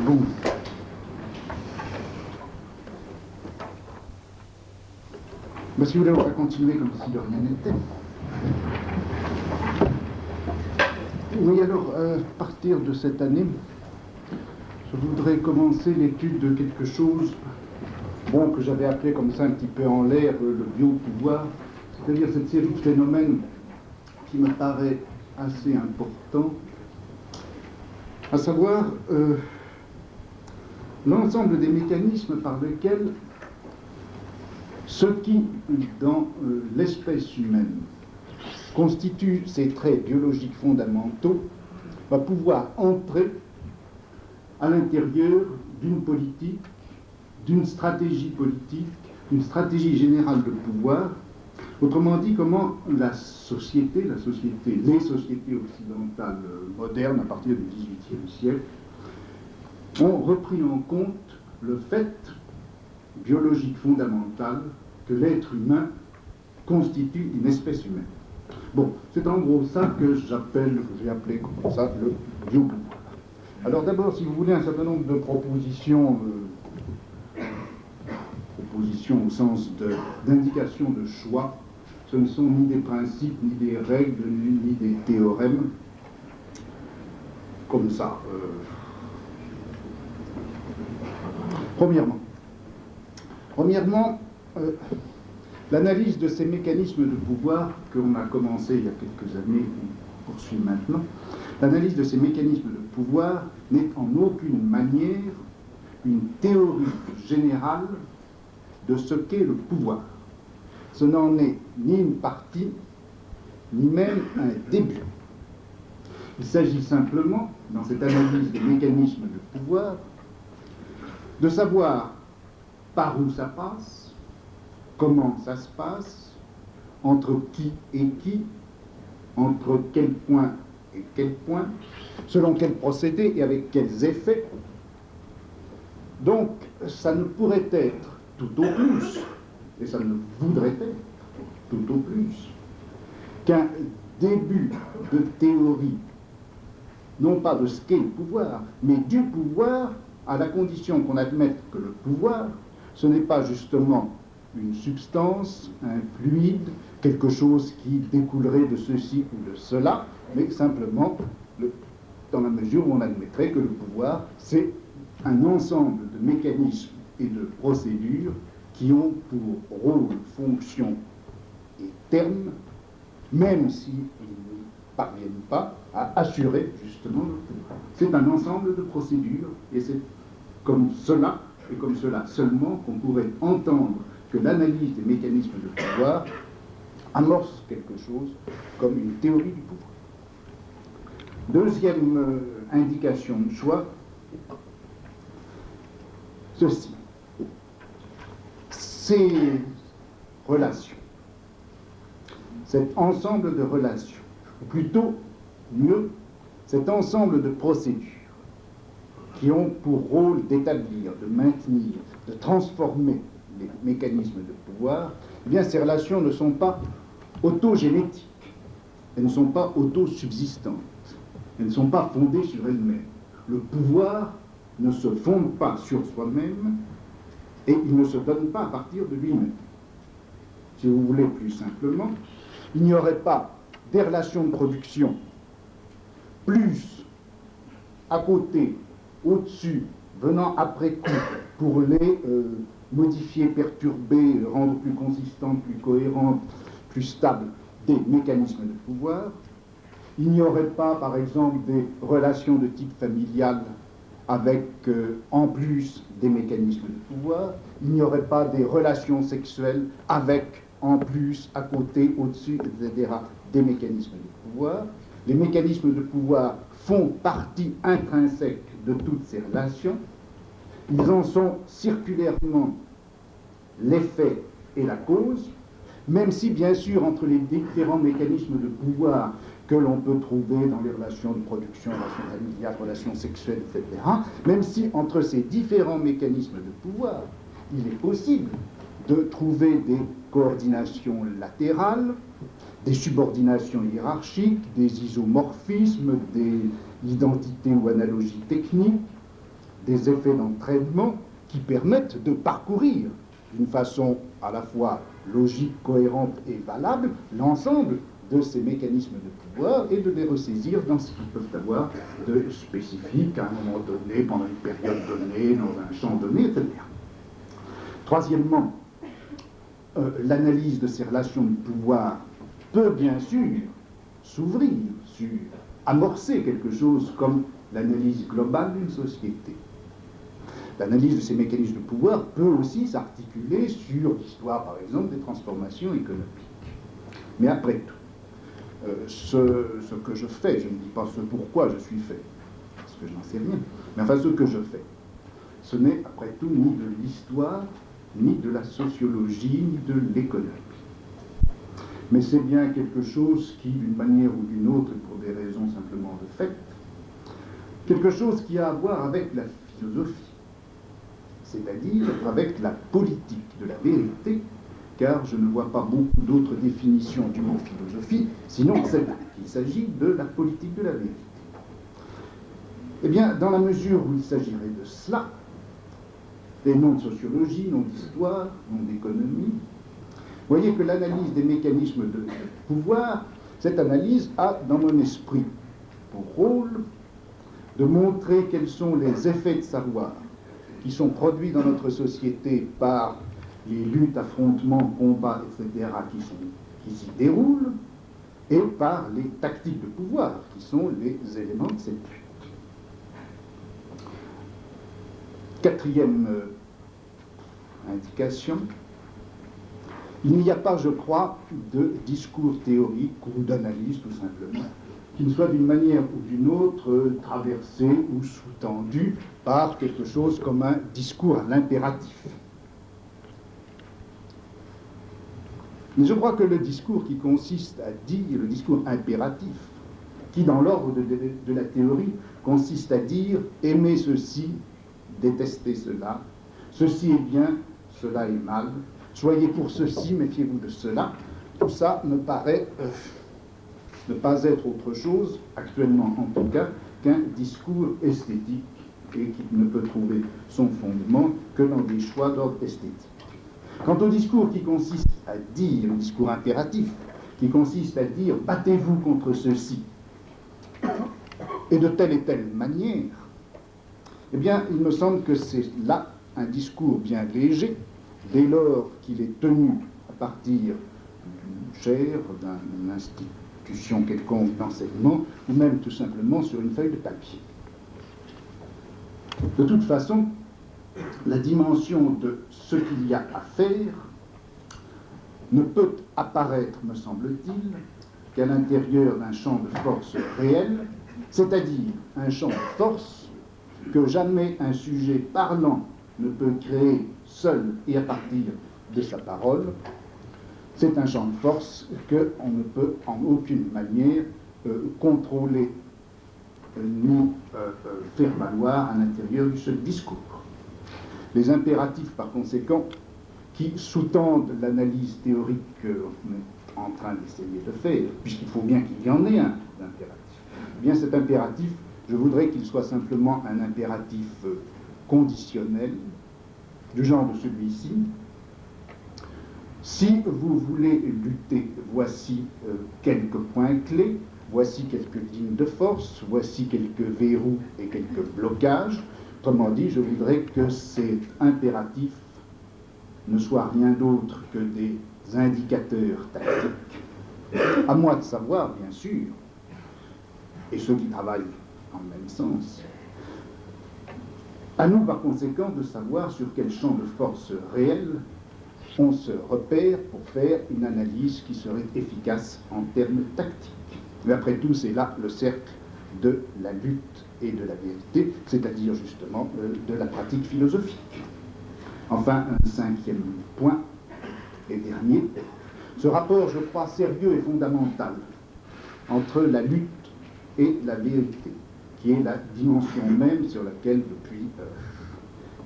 Bon. Ben, si vous voulez, on va continuer comme si de rien n'était. Oui, alors, à partir de cette année, je voudrais commencer l'étude de quelque chose, bon, que j'avais appelé comme ça un petit peu en l'air, le biopouvoir, c'est-à-dire cette série de phénomènes qui me paraît assez important, à savoir l'ensemble des mécanismes par lesquels ce qui, dans l'espèce humaine, constitue ses traits biologiques fondamentaux, va pouvoir entrer à l'intérieur d'une politique, d'une stratégie politique, d'une stratégie générale de pouvoir. Autrement dit, comment les sociétés occidentales modernes, à partir du XVIIIe siècle, ont repris en compte le fait biologique fondamental que l'être humain constitue une espèce humaine. Bon, c'est en gros ça que j'ai appelé comme ça le biopouvoir. Alors d'abord, si vous voulez, un certain nombre de propositions au sens d'indications de choix, ce ne sont ni des principes, ni des règles, ni des théorèmes, comme ça. Premièrement, l'analyse de ces mécanismes de pouvoir qu'on a commencé il y a quelques années, on poursuit maintenant, l'analyse de ces mécanismes de pouvoir n'est en aucune manière une théorie générale de ce qu'est le pouvoir. Ce n'en est ni une partie, ni même un début. Il s'agit simplement, dans cette analyse des mécanismes de pouvoir, de savoir par où ça passe, comment ça se passe, entre qui et qui, entre quel point et quel point, selon quel procédé et avec quels effets. Donc, ça ne pourrait être tout au plus, et ça ne voudrait être tout au plus, qu'un début de théorie, non pas de ce qu'est le pouvoir, mais du pouvoir, à la condition qu'on admette que le pouvoir, ce n'est pas justement une substance, un fluide, quelque chose qui découlerait de ceci ou de cela, mais simplement dans la mesure où on admettrait que le pouvoir, c'est un ensemble de mécanismes et de procédures qui ont pour rôle, fonction et terme, même s'ils ne parviennent pas à assurer justement le pouvoir. C'est un ensemble de procédures et c'est comme cela, et comme cela seulement, qu'on pourrait entendre que l'analyse des mécanismes de pouvoir amorce quelque chose comme une théorie du pouvoir. Deuxième indication de choix, ceci. Ces relations, cet ensemble de relations, ou plutôt mieux, cet ensemble de procédures qui ont pour rôle d'établir, de maintenir, de transformer les mécanismes de pouvoir, eh bien ces relations ne sont pas autogénétiques, elles ne sont pas autosubsistantes, elles ne sont pas fondées sur elles-mêmes. Le pouvoir ne se fonde pas sur soi-même et il ne se donne pas à partir de lui-même. Si vous voulez plus simplement, il n'y aurait pas des relations de production plus à côté, au-dessus, venant après coup pour les modifier, perturber, rendre plus consistantes, plus cohérentes, plus stables des mécanismes de pouvoir. Il n'y aurait pas, par exemple, des relations de type familial avec, en plus, des mécanismes de pouvoir. Il n'y aurait pas des relations sexuelles avec, en plus, à côté, au-dessus, etc., des mécanismes de pouvoir. Les mécanismes de pouvoir font partie intrinsèque de toutes ces relations. Ils en sont circulairement l'effet et la cause, même si, bien sûr, entre les différents mécanismes de pouvoir que l'on peut trouver dans les relations de production, relations familiales, relations sexuelles, etc., même si entre ces différents mécanismes de pouvoir, il est possible de trouver des coordinations latérales, des subordinations hiérarchiques, des isomorphismes, des identités ou analogies techniques, des effets d'entraînement qui permettent de parcourir d'une façon à la fois logique, cohérente et valable l'ensemble de ces mécanismes de pouvoir et de les ressaisir dans ce qu'ils peuvent avoir de spécifique à un moment donné, pendant une période donnée, dans un champ donné, etc. Troisièmement, l'analyse de ces relations de pouvoir peut bien sûr s'ouvrir sur amorcer quelque chose comme l'analyse globale d'une société. L'analyse de ces mécanismes de pouvoir peut aussi s'articuler sur l'histoire, par exemple, des transformations économiques. Mais après tout, ce que je fais, je ne dis pas ce pourquoi je suis fait, parce que je n'en sais rien, mais enfin ce que je fais, ce n'est après tout ni de l'histoire, ni de la sociologie, ni de l'économie. Mais c'est bien quelque chose qui, d'une manière ou d'une autre, pour des raisons simplement de fait, quelque chose qui a à voir avec la philosophie, c'est-à-dire avec la politique de la vérité, car je ne vois pas beaucoup d'autres définitions du mot philosophie, sinon celle-là, qu'il s'agit de la politique de la vérité. Eh bien, dans la mesure où il s'agirait de cela, et non de sociologie, non d'histoire, non d'économie, vous voyez que l'analyse des mécanismes de pouvoir, cette analyse a, dans mon esprit, pour rôle de montrer quels sont les effets de savoir qui sont produits dans notre société par les luttes, affrontements, combats, etc., qui s'y déroulent, et par les tactiques de pouvoir, qui sont les éléments de cette lutte. Quatrième indication, il n'y a pas, je crois, de discours théorique ou d'analyse, tout simplement, qui ne soit d'une manière ou d'une autre traversé ou sous-tendu par quelque chose comme un discours à l'impératif. Mais je crois que le discours qui consiste à dire, le discours impératif, qui dans l'ordre de la théorie consiste à dire aimer ceci, détester cela, ceci est bien, cela est mal, soyez pour ceci, méfiez-vous de cela, tout ça me paraît ne pas être autre chose, actuellement en tout cas, qu'un discours esthétique et qui ne peut trouver son fondement que dans des choix d'ordre esthétique. Quant au discours qui consiste à dire, le discours impératif, qui consiste à dire battez-vous contre ceci, et de telle et telle manière, eh bien, il me semble que c'est là un discours bien léger, dès lors qu'il est tenu à partir d'une chaire, d'une institution quelconque d'enseignement, ou même tout simplement sur une feuille de papier. De toute façon, la dimension de ce qu'il y a à faire ne peut apparaître, me semble-t-il, qu'à l'intérieur d'un champ de force réel, c'est-à-dire un champ de force que jamais un sujet parlant ne peut créer seul et à partir de sa parole. C'est un champ de force qu'on ne peut en aucune manière contrôler ni faire valoir à l'intérieur du seul discours. Les impératifs, par conséquent, qui sous-tendent l'analyse théorique qu'on est en train d'essayer de faire, puisqu'il faut bien qu'il y en ait un impératif, eh bien cet impératif, je voudrais qu'il soit simplement un impératif conditionnel, du genre de celui-ci. Si vous voulez lutter, voici quelques points clés, voici quelques lignes de force, voici quelques verrous et quelques blocages. Autrement dit, je voudrais que cet impératif ne soit rien d'autre que des indicateurs tactiques. À moi de savoir, bien sûr, et ceux qui travaillent en même sens, à nous, par conséquent, de savoir sur quel champ de force réel on se repère pour faire une analyse qui serait efficace en termes tactiques. Mais après tout, c'est là le cercle de la lutte et de la vérité, c'est-à-dire justement de la pratique philosophique. Enfin, un cinquième point et dernier, ce rapport, je crois, sérieux et fondamental entre la lutte et la vérité, qui est la dimension même sur laquelle, depuis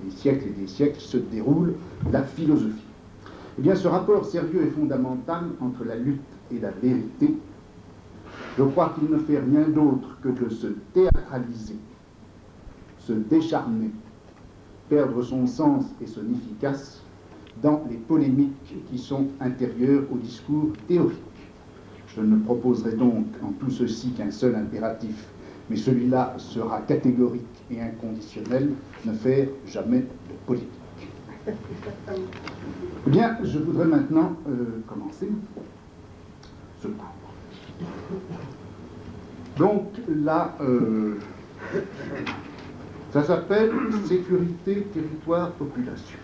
des siècles et des siècles, se déroule la philosophie. Eh bien, ce rapport sérieux et fondamental entre la lutte et la vérité, je crois qu'il ne fait rien d'autre que de se théâtraliser, se décharner perdre son sens et son efficace dans les polémiques qui sont intérieures au discours théorique. Je ne proposerai donc en tout ceci qu'un seul impératif, mais celui-là sera catégorique et inconditionnel, ne faire jamais de politique. Eh bien, je voudrais maintenant commencer ce cours. Donc là, ça s'appelle sécurité, territoire, population.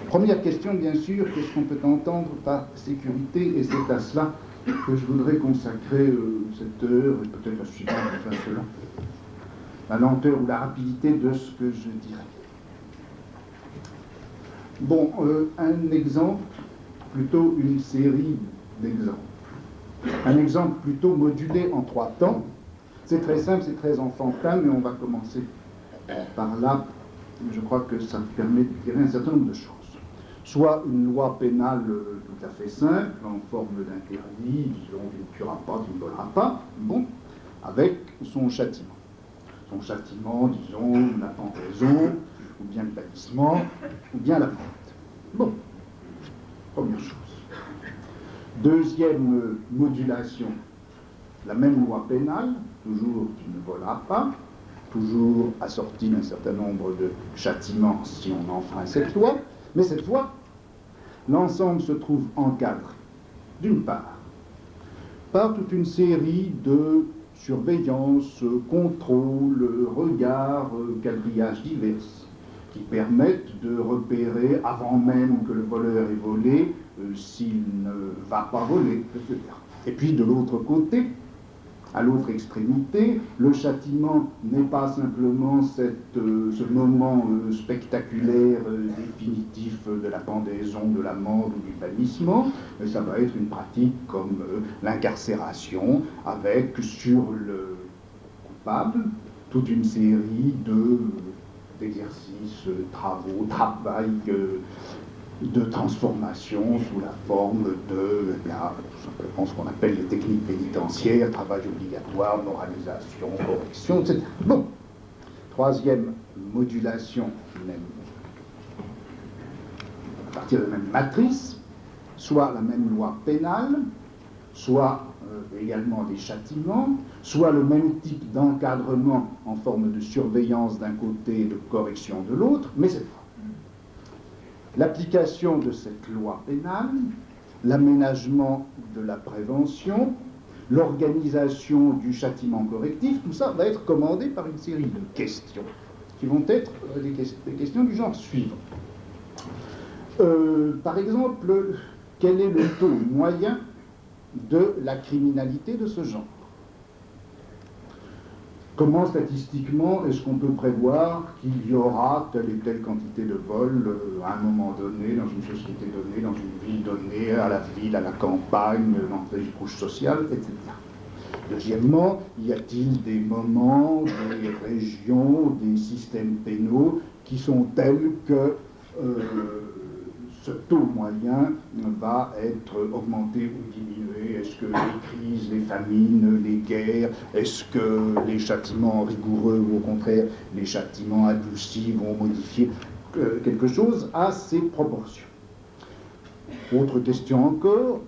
Première question, bien sûr, qu'est-ce qu'on peut entendre par sécurité? Et c'est à cela que je voudrais consacrer cette heure, et peut-être la suivante, enfin cela, la lenteur ou la rapidité de ce que je dirais. Bon, un exemple, plutôt une série d'exemples. Un exemple plutôt modulé en 3 temps. C'est très simple, c'est très enfantin, mais on va commencer par là. Je crois que ça permet de tirer un certain nombre de choses. Soit une loi pénale tout à fait simple, en forme d'interdit, disons, tu ne tueras pas, tu ne voleras pas, bon, avec son châtiment. Son châtiment, disons, la pendaison, ou bien le bannissement, ou bien la vente. Bon, première chose. Deuxième modulation, la même loi pénale, toujours tu ne voleras pas, toujours assortie d'un certain nombre de châtiments si on enfreint cette loi, mais cette fois, l'ensemble se trouve encadré, d'une part, par toute une série de surveillances, contrôles, regards, quadrillages divers, qui permettent de repérer, avant même que le voleur ait volé, s'il ne va pas voler, etc. Et puis de l'autre côté, à l'autre extrémité, le châtiment n'est pas simplement ce moment spectaculaire, définitif de la pendaison, de l'amende ou du bannissement, mais ça va être une pratique comme l'incarcération, avec sur le coupable toute une série d'exercices, travail de transformation sous la forme de tout simplement ce qu'on appelle les techniques pénitentiaires, travail obligatoire, moralisation, correction, etc. Bon, troisième modulation, à partir de la même matrice, soit la même loi pénale, soit également des châtiments, soit le même type d'encadrement en forme de surveillance d'un côté et de correction de l'autre, mais cette fois, l'application de cette loi pénale, l'aménagement de la prévention, l'organisation du châtiment correctif, tout ça va être commandé par une série de questions qui vont être des questions du genre suivant. Par exemple, quel est le taux moyen de la criminalité de ce genre? Comment statistiquement est-ce qu'on peut prévoir qu'il y aura telle et telle quantité de vols à un moment donné, dans une société donnée, dans une ville donnée, à la ville, à la campagne, dans les couches sociales, etc. Deuxièmement, y a-t-il des moments, des régions, des systèmes pénaux qui sont tels que ce taux moyen va être augmenté ou diminué? Est-ce que les crises, les famines, les guerres, est-ce que les châtiments rigoureux ou au contraire les châtiments adoucis vont modifier quelque chose à ces proportions? Autre question encore,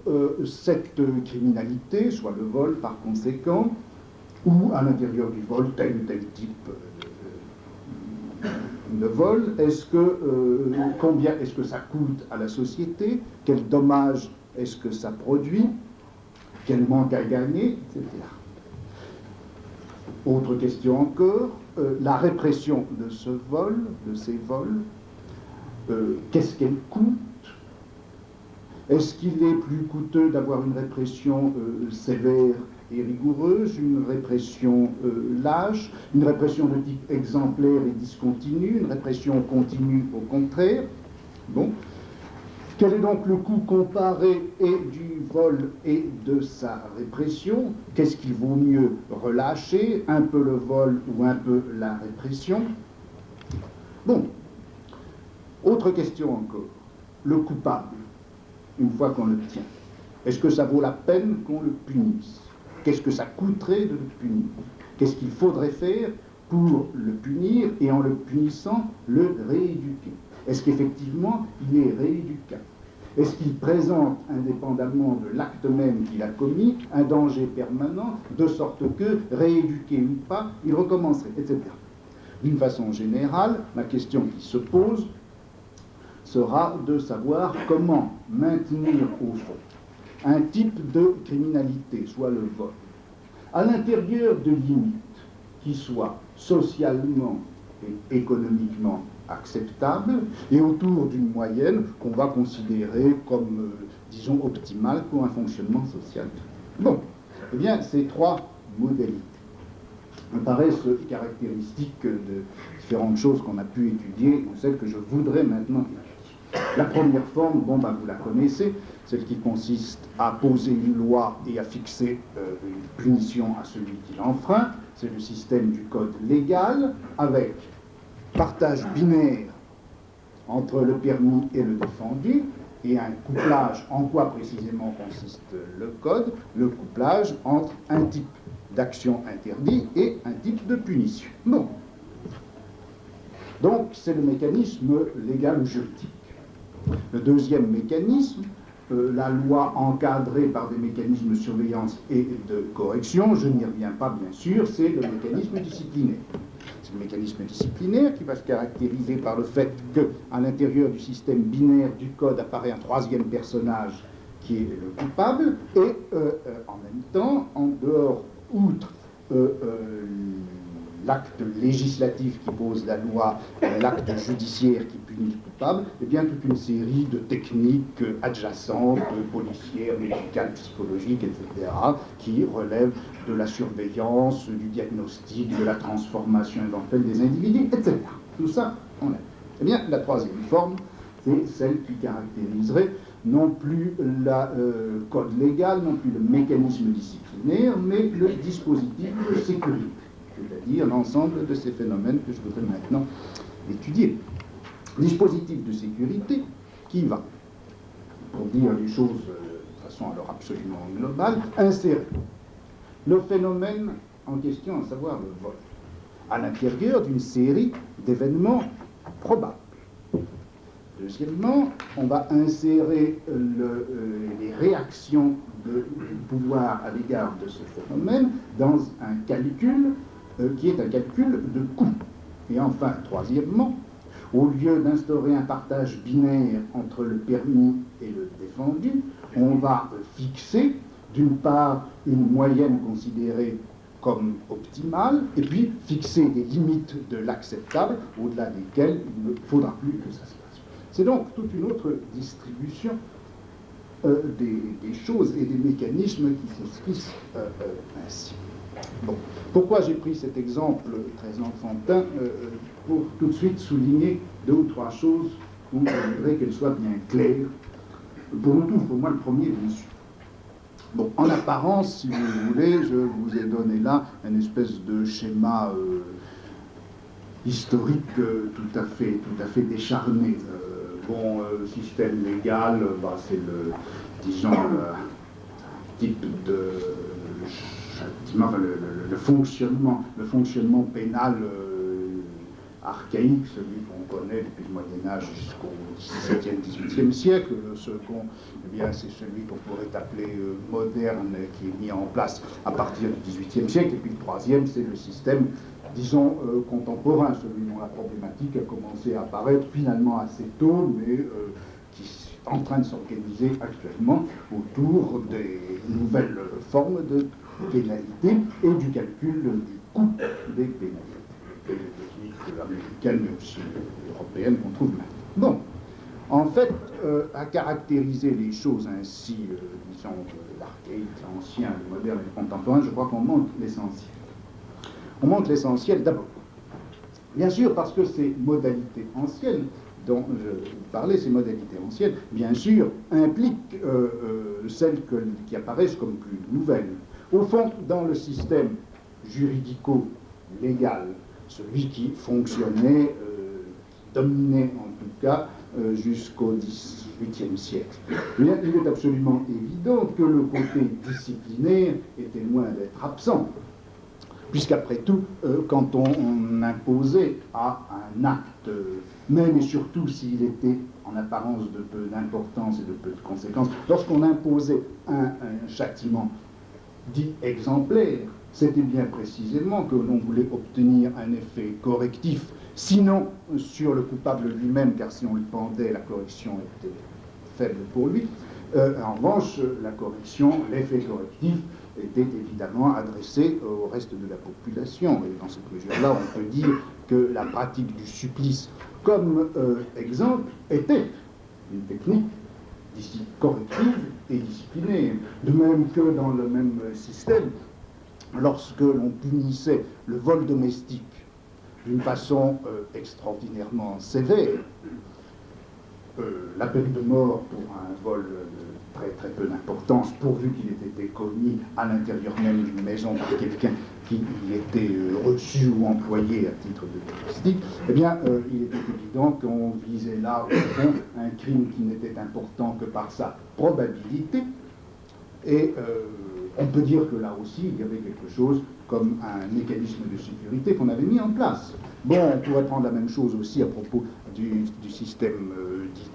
cette criminalité, soit le vol par conséquent, ou à l'intérieur du vol tel ou tel type de vol, combien est-ce que ça coûte à la société, quel dommage est-ce que ça produit, quel manque à gagner, etc. Autre question encore, la répression de ce vol, de ces vols, qu'est-ce qu'elle coûte? Est-ce qu'il est plus coûteux d'avoir une répression sévère et rigoureuse, une répression lâche, une répression de type exemplaire et discontinue, une répression continue au contraire? Bon. Quel est donc le coût comparé et du vol et de sa répression? Qu'est-ce qu'il vaut mieux relâcher, un peu le vol ou un peu la répression? Bon. Autre question encore. Le coupable, une fois qu'on le tient, est-ce que ça vaut la peine qu'on le punisse? Qu'est-ce que ça coûterait de le punir? Qu'est-ce qu'il faudrait faire pour le punir et en le punissant, le rééduquer? Est-ce qu'effectivement il est rééducable? Est-ce qu'il présente, indépendamment de l'acte même qu'il a commis, un danger permanent, de sorte que, rééduqué ou pas, il recommencerait, etc. D'une façon générale, la question qui se pose sera de savoir comment maintenir au fond un type de criminalité, soit le vol, à l'intérieur de limites qui soient socialement et économiquement acceptables et autour d'une moyenne qu'on va considérer comme, disons, optimale pour un fonctionnement social. Bon, eh bien, ces trois modalités me paraissent caractéristiques de différentes choses qu'on a pu étudier, ou celles que je voudrais maintenant étudier. La première forme, bon, ben, vous la connaissez, celle qui consiste à poser une loi et à fixer une punition à celui qui l'enfreint. C'est le système du code légal, avec partage binaire entre le permis et le défendu, et un couplage, en quoi précisément consiste le code? Le couplage entre un type d'action interdit et un type de punition. Bon. Donc, c'est le mécanisme légal ou juridique. Le deuxième mécanisme, la loi encadrée par des mécanismes de surveillance et de correction, je n'y reviens pas bien sûr, c'est le mécanisme disciplinaire. C'est le mécanisme disciplinaire qui va se caractériser par le fait qu'à l'intérieur du système binaire du code apparaît un troisième personnage qui est le coupable, et en même temps, en dehors, outre l'acte législatif qui pose la loi, l'acte judiciaire qui punit le coupable, et bien toute une série de techniques adjacentes, policières, médicales, psychologiques, etc., qui relèvent de la surveillance, du diagnostic, de la transformation éventuelle des individus, etc. Tout ça, on a. Eh bien, la troisième forme, c'est celle qui caractériserait non plus le code légal, non plus le mécanisme disciplinaire, mais le dispositif de sécurité, c'est-à-dire l'ensemble de ces phénomènes que je voudrais maintenant étudier. Dispositif de sécurité qui va, pour dire les choses de façon alors absolument globale, insérer le phénomène en question, à savoir le vol, à l'intérieur d'une série d'événements probables. Deuxièmement, on va insérer les réactions du pouvoir à l'égard de ce phénomène dans un calcul qui est un calcul de coût. Et enfin, troisièmement, au lieu d'instaurer un partage binaire entre le permis et le défendu, on va fixer d'une part une moyenne considérée comme optimale, et puis fixer des limites de l'acceptable, au-delà desquelles il ne faudra plus que ça se passe. C'est donc toute une autre distribution des choses et des mécanismes qui s'inscrivent ainsi. Bon. Pourquoi j'ai pris cet exemple très enfantin? Pour tout de suite souligner deux ou trois choses où je voudrais qu'elles soient bien claires. Pour nous tous, pour moi le premier, bien sûr. Bon, en apparence, si vous voulez, je vous ai donné là une espèce de schéma historique tout à fait décharné. Système légal, c'est le, disons, type de le fonctionnement pénal archaïque, celui qu'on connaît depuis le Moyen-Âge jusqu'au XVIIe, XVIIIe siècle. Le second, eh bien, c'est celui qu'on pourrait appeler moderne, qui est mis en place à partir du XVIIIe siècle. Et puis le troisième, c'est le système, disons, contemporain, celui dont la problématique a commencé à apparaître finalement assez tôt, mais qui est en train de s'organiser actuellement autour des nouvelles formes de pénalité et du calcul du coût des pénalités. Les techniques américaines, mais aussi européennes qu'on trouve maintenant. Bon, en fait, à caractériser les choses ainsi, disons, l'archaïque, l'ancien, le moderne et le contemporain, je crois qu'on manque l'essentiel. On manque l'essentiel d'abord. Bien sûr, parce que ces modalités anciennes dont je vous parlais, ces modalités anciennes, bien sûr, impliquent celles qui apparaissent comme plus nouvelles. Au fond, dans le système juridico-légal, celui qui fonctionnait, qui dominait en tout cas jusqu'au XVIIIe siècle. Il est absolument évident que le côté disciplinaire était loin d'être absent. Puisqu'après tout, quand on imposait à un acte, même et surtout s'il était en apparence de peu d'importance et de peu de conséquences, lorsqu'on imposait un châtiment dit exemplaire, c'était bien précisément que l'on voulait obtenir un effet correctif, sinon sur le coupable lui-même, car si on le pendait, la correction était faible pour lui. En revanche, la correction, l'effet correctif, était évidemment adressé au reste de la population. Et dans cette mesure-là, on peut dire que la pratique du supplice, comme exemple, était une technique corrective et disciplinaire. De même que dans le même système, lorsque l'on punissait le vol domestique d'une façon extraordinairement sévère, la peine de mort pour un vol de très très peu d'importance, pourvu qu'il ait été commis à l'intérieur même d'une maison par quelqu'un qui y était reçu ou employé à titre de domestique, eh bien, il était évident qu'on visait là, au fond, un crime qui n'était important que par sa probabilité, et on peut dire que là aussi, il y avait quelque chose comme un mécanisme de sécurité qu'on avait mis en place. Bon, on pourrait prendre la même chose aussi à propos du système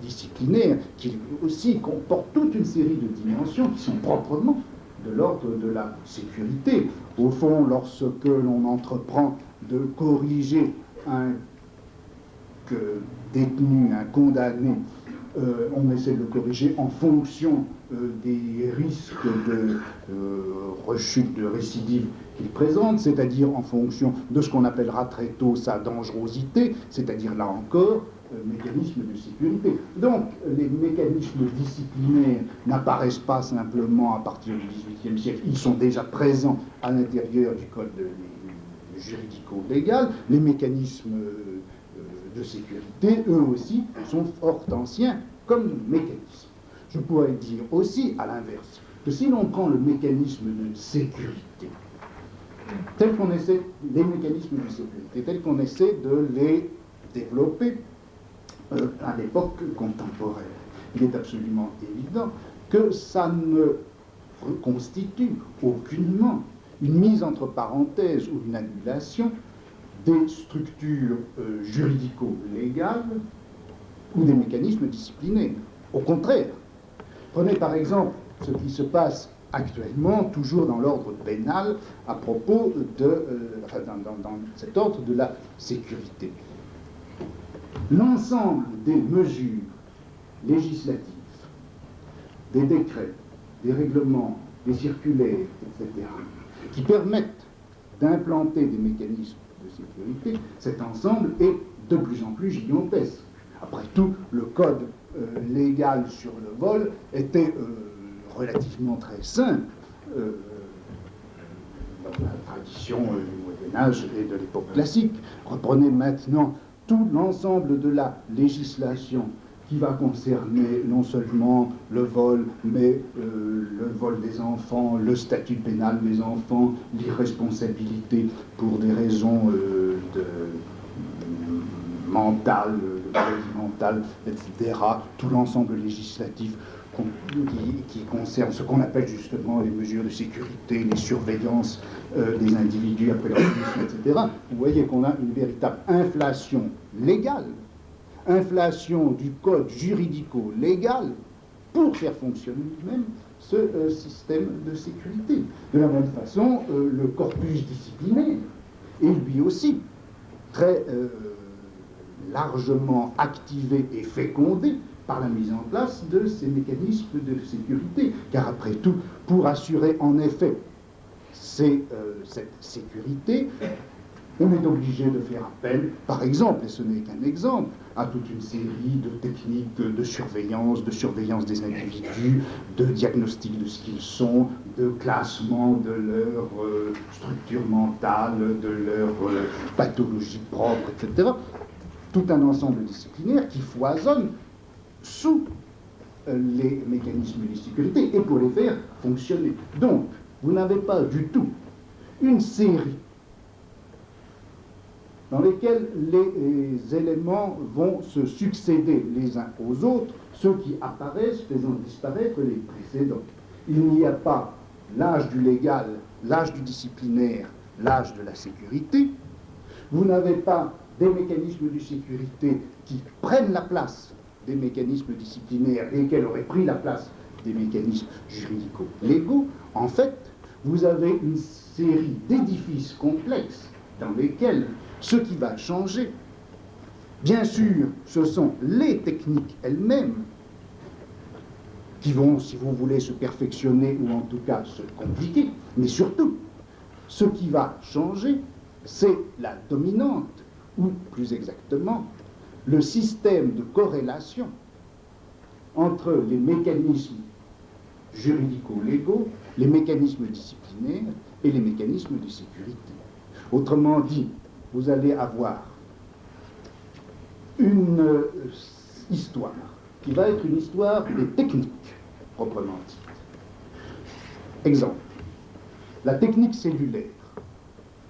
disciplinaire, qui aussi comporte toute une série de dimensions qui sont proprement de l'ordre de la sécurité. Au fond, lorsque l'on entreprend de corriger un détenu, un condamné, on essaie de le corriger en fonction des risques de rechute, de récidive qu'il présente, c'est-à-dire en fonction de ce qu'on appellera très tôt sa dangerosité, c'est-à-dire là encore, mécanisme de sécurité. Donc, les mécanismes disciplinaires n'apparaissent pas simplement à partir du XVIIIe siècle, ils sont déjà présents à l'intérieur du code juridico-légal. Les mécanismes de sécurité, eux aussi, sont fort anciens comme mécanismes. Je pourrais dire aussi, à l'inverse, que si l'on prend le mécanisme de sécurité, tel qu'on essaie, les mécanismes de sécurité, tels qu'on essaie de les développer à l'époque contemporaine, il est absolument évident que ça ne constitue aucunement une mise entre parenthèses ou une annulation des structures juridico-légales ou des mécanismes disciplinaires. Au contraire, prenez par exemple ce qui se passe actuellement, toujours dans l'ordre pénal, à propos de, dans cet ordre de la sécurité. L'ensemble des mesures législatives, des décrets, des règlements, des circulaires, etc., qui permettent d'implanter des mécanismes de sécurité, cet ensemble est de plus en plus gigantesque. Après tout, le code légal sur le vol était relativement très simple dans la tradition du Moyen-Âge et de l'époque classique. Reprenez maintenant tout l'ensemble de la législation qui va concerner non seulement le vol, mais le vol des enfants, le statut pénal des enfants, l'irresponsabilité pour des raisons mentales, de maladie mentale, etc., tout l'ensemble législatif qui concerne ce qu'on appelle justement les mesures de sécurité, les surveillances des individus après leur punition, etc. Vous voyez qu'on a une véritable inflation légale, inflation du code juridico-légal pour faire fonctionner même ce système de sécurité. De la même façon, le corpus disciplinaire est lui aussi très largement activé et fécondé par la mise en place de ces mécanismes de sécurité. Car après tout, pour assurer en effet cette sécurité, on est obligé de faire appel, par exemple, et ce n'est qu'un exemple, à toute une série de techniques de surveillance des individus, de diagnostic de ce qu'ils sont, de classement de leur structure mentale, de leur pathologie propre, etc. Tout un ensemble disciplinaire qui foisonne sous les mécanismes de sécurité et pour les faire fonctionner. Donc, vous n'avez pas du tout une série dans lesquels les éléments vont se succéder les uns aux autres, ceux qui apparaissent faisant disparaître les précédents. Il n'y a pas l'âge du légal, l'âge du disciplinaire, l'âge de la sécurité. Vous n'avez pas des mécanismes de sécurité qui prennent la place des mécanismes disciplinaires, lesquels auraient pris la place des mécanismes juridico-légaux. En fait, vous avez une série d'édifices complexes dans lesquels ce qui va changer, bien sûr, ce sont les techniques elles-mêmes qui vont, si vous voulez, se perfectionner ou en tout cas se compliquer, mais surtout, ce qui va changer, c'est la dominante, ou plus exactement, le système de corrélation entre les mécanismes juridico-légaux, les mécanismes disciplinaires et les mécanismes de sécurité. Autrement dit, vous allez avoir une histoire qui va être une histoire des techniques, proprement dite. Exemple, la technique cellulaire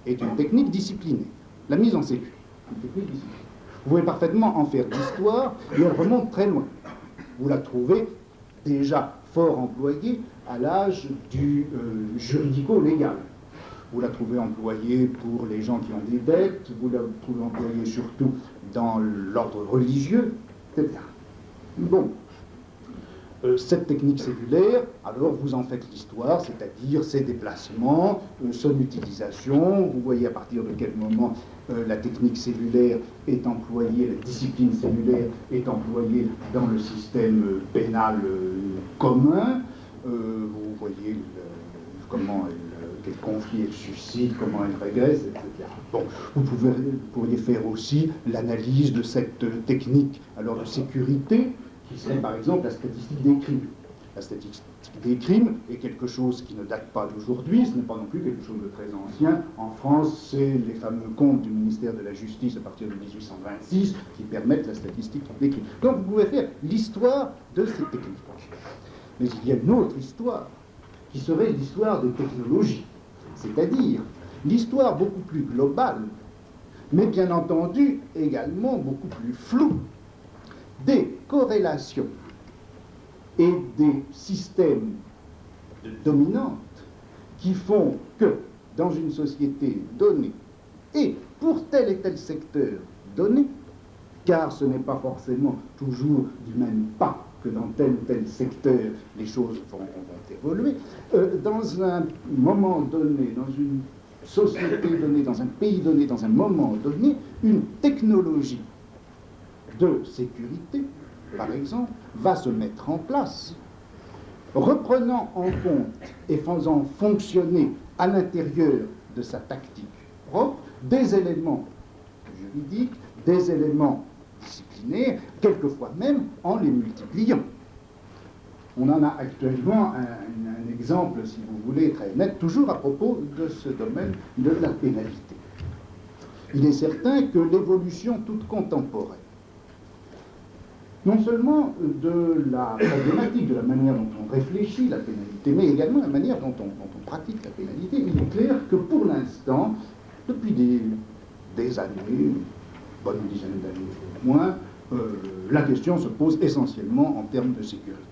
est une technique disciplinaire. La mise en cellule, une technique disciplinaire. Vous pouvez parfaitement en faire d'histoire et elle remonte très loin. Vous la trouvez déjà fort employée à l'âge du juridico-légal. Vous la trouvez employée pour les gens qui ont des dettes, vous la trouvez employée surtout dans l'ordre religieux, etc. Bon, cette technique cellulaire, alors vous en faites l'histoire, c'est-à-dire ses déplacements, son utilisation, vous voyez à partir de quel moment la technique cellulaire est employée, la discipline cellulaire est employée dans le système pénal commun, vous voyez comment quel conflit elle suscite, comment elle régresse, etc. Bon, vous pourriez faire aussi l'analyse de cette technique alors de sécurité, qui serait par exemple la statistique des crimes. La statistique des crimes est quelque chose qui ne date pas d'aujourd'hui, ce n'est pas non plus quelque chose de très ancien. En France, c'est les fameux comptes du ministère de la Justice à partir de 1826 qui permettent la statistique des crimes. Donc vous pouvez faire l'histoire de ces techniques. Mais il y a une autre histoire, qui serait l'histoire des technologies, c'est-à-dire l'histoire beaucoup plus globale, mais bien entendu également beaucoup plus floue, des corrélations et des systèmes de dominante qui font que dans une société donnée, et pour tel et tel secteur donné, car ce n'est pas forcément toujours du même pas que dans tel ou tel secteur les choses vont évoluer, dans un moment donné, dans une société donnée, dans un pays donné, dans un moment donné, une technologie de sécurité, par exemple, va se mettre en place, reprenant en compte et faisant fonctionner à l'intérieur de sa tactique propre des éléments juridiques, des éléments disciplinaires, quelquefois même en les multipliant. On en a actuellement un exemple, si vous voulez, très net, toujours à propos de ce domaine de la pénalité. Il est certain que l'évolution toute contemporaine, non seulement de la problématique, de la manière dont on réfléchit la pénalité, mais également la manière dont on pratique la pénalité, il est clair que pour l'instant, depuis des années, une bonne dizaine d'années au moins, la question se pose essentiellement en termes de sécurité.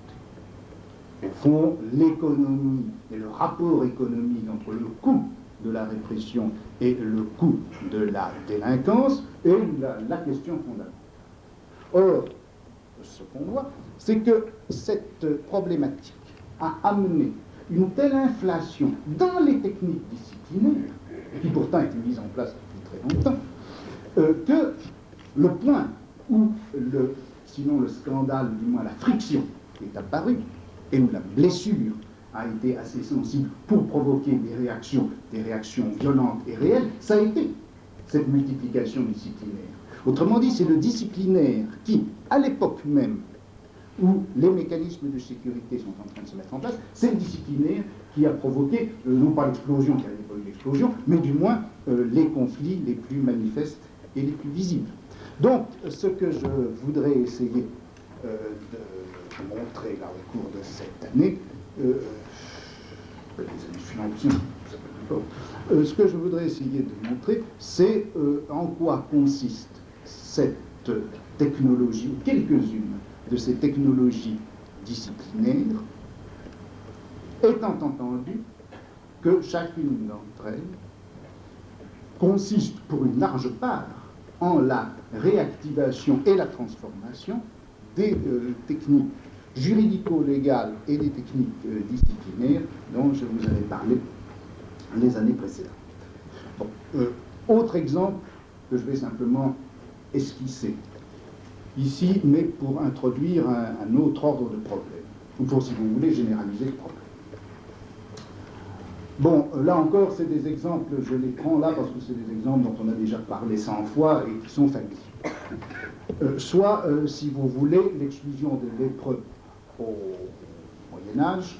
Au fond, l'économie et le rapport économique entre le coût de la répression et le coût de la délinquance est la question fondamentale. Or, ce qu'on voit, c'est que cette problématique a amené une telle inflation dans les techniques disciplinaires, qui pourtant étaient mises en place depuis très longtemps, que le point où, sinon le scandale, du moins la friction est apparue, et où la blessure a été assez sensible pour provoquer des réactions violentes et réelles, ça a été cette multiplication disciplinaire. Autrement dit, c'est le disciplinaire qui, à l'époque même où les mécanismes de sécurité sont en train de se mettre en place, c'est le disciplinaire qui a provoqué, non pas l'explosion, car il n'y a pas eu d'explosion, mais du moins les conflits les plus manifestes et les plus visibles. Donc, ce que je voudrais essayer de montrer là au cours de cette année, les années suivantes aussi, ce que je voudrais essayer de montrer, c'est en quoi consiste cette technologie, ou quelques-unes de ces technologies disciplinaires, étant entendu que chacune d'entre elles consiste pour une large part en la réactivation et la transformation des techniques juridico-légales et des techniques disciplinaires dont je vous avais parlé les années précédentes. Bon, autre exemple que je vais simplement esquisser ici, mais pour introduire un autre ordre de problème, ou pour, si vous voulez, généraliser le problème. Bon, là encore, c'est des exemples, je les prends là parce que c'est des exemples dont on a déjà parlé 100 fois et qui sont familiers. Soit, si vous voulez, l'exclusion de lépreux au Moyen-Âge,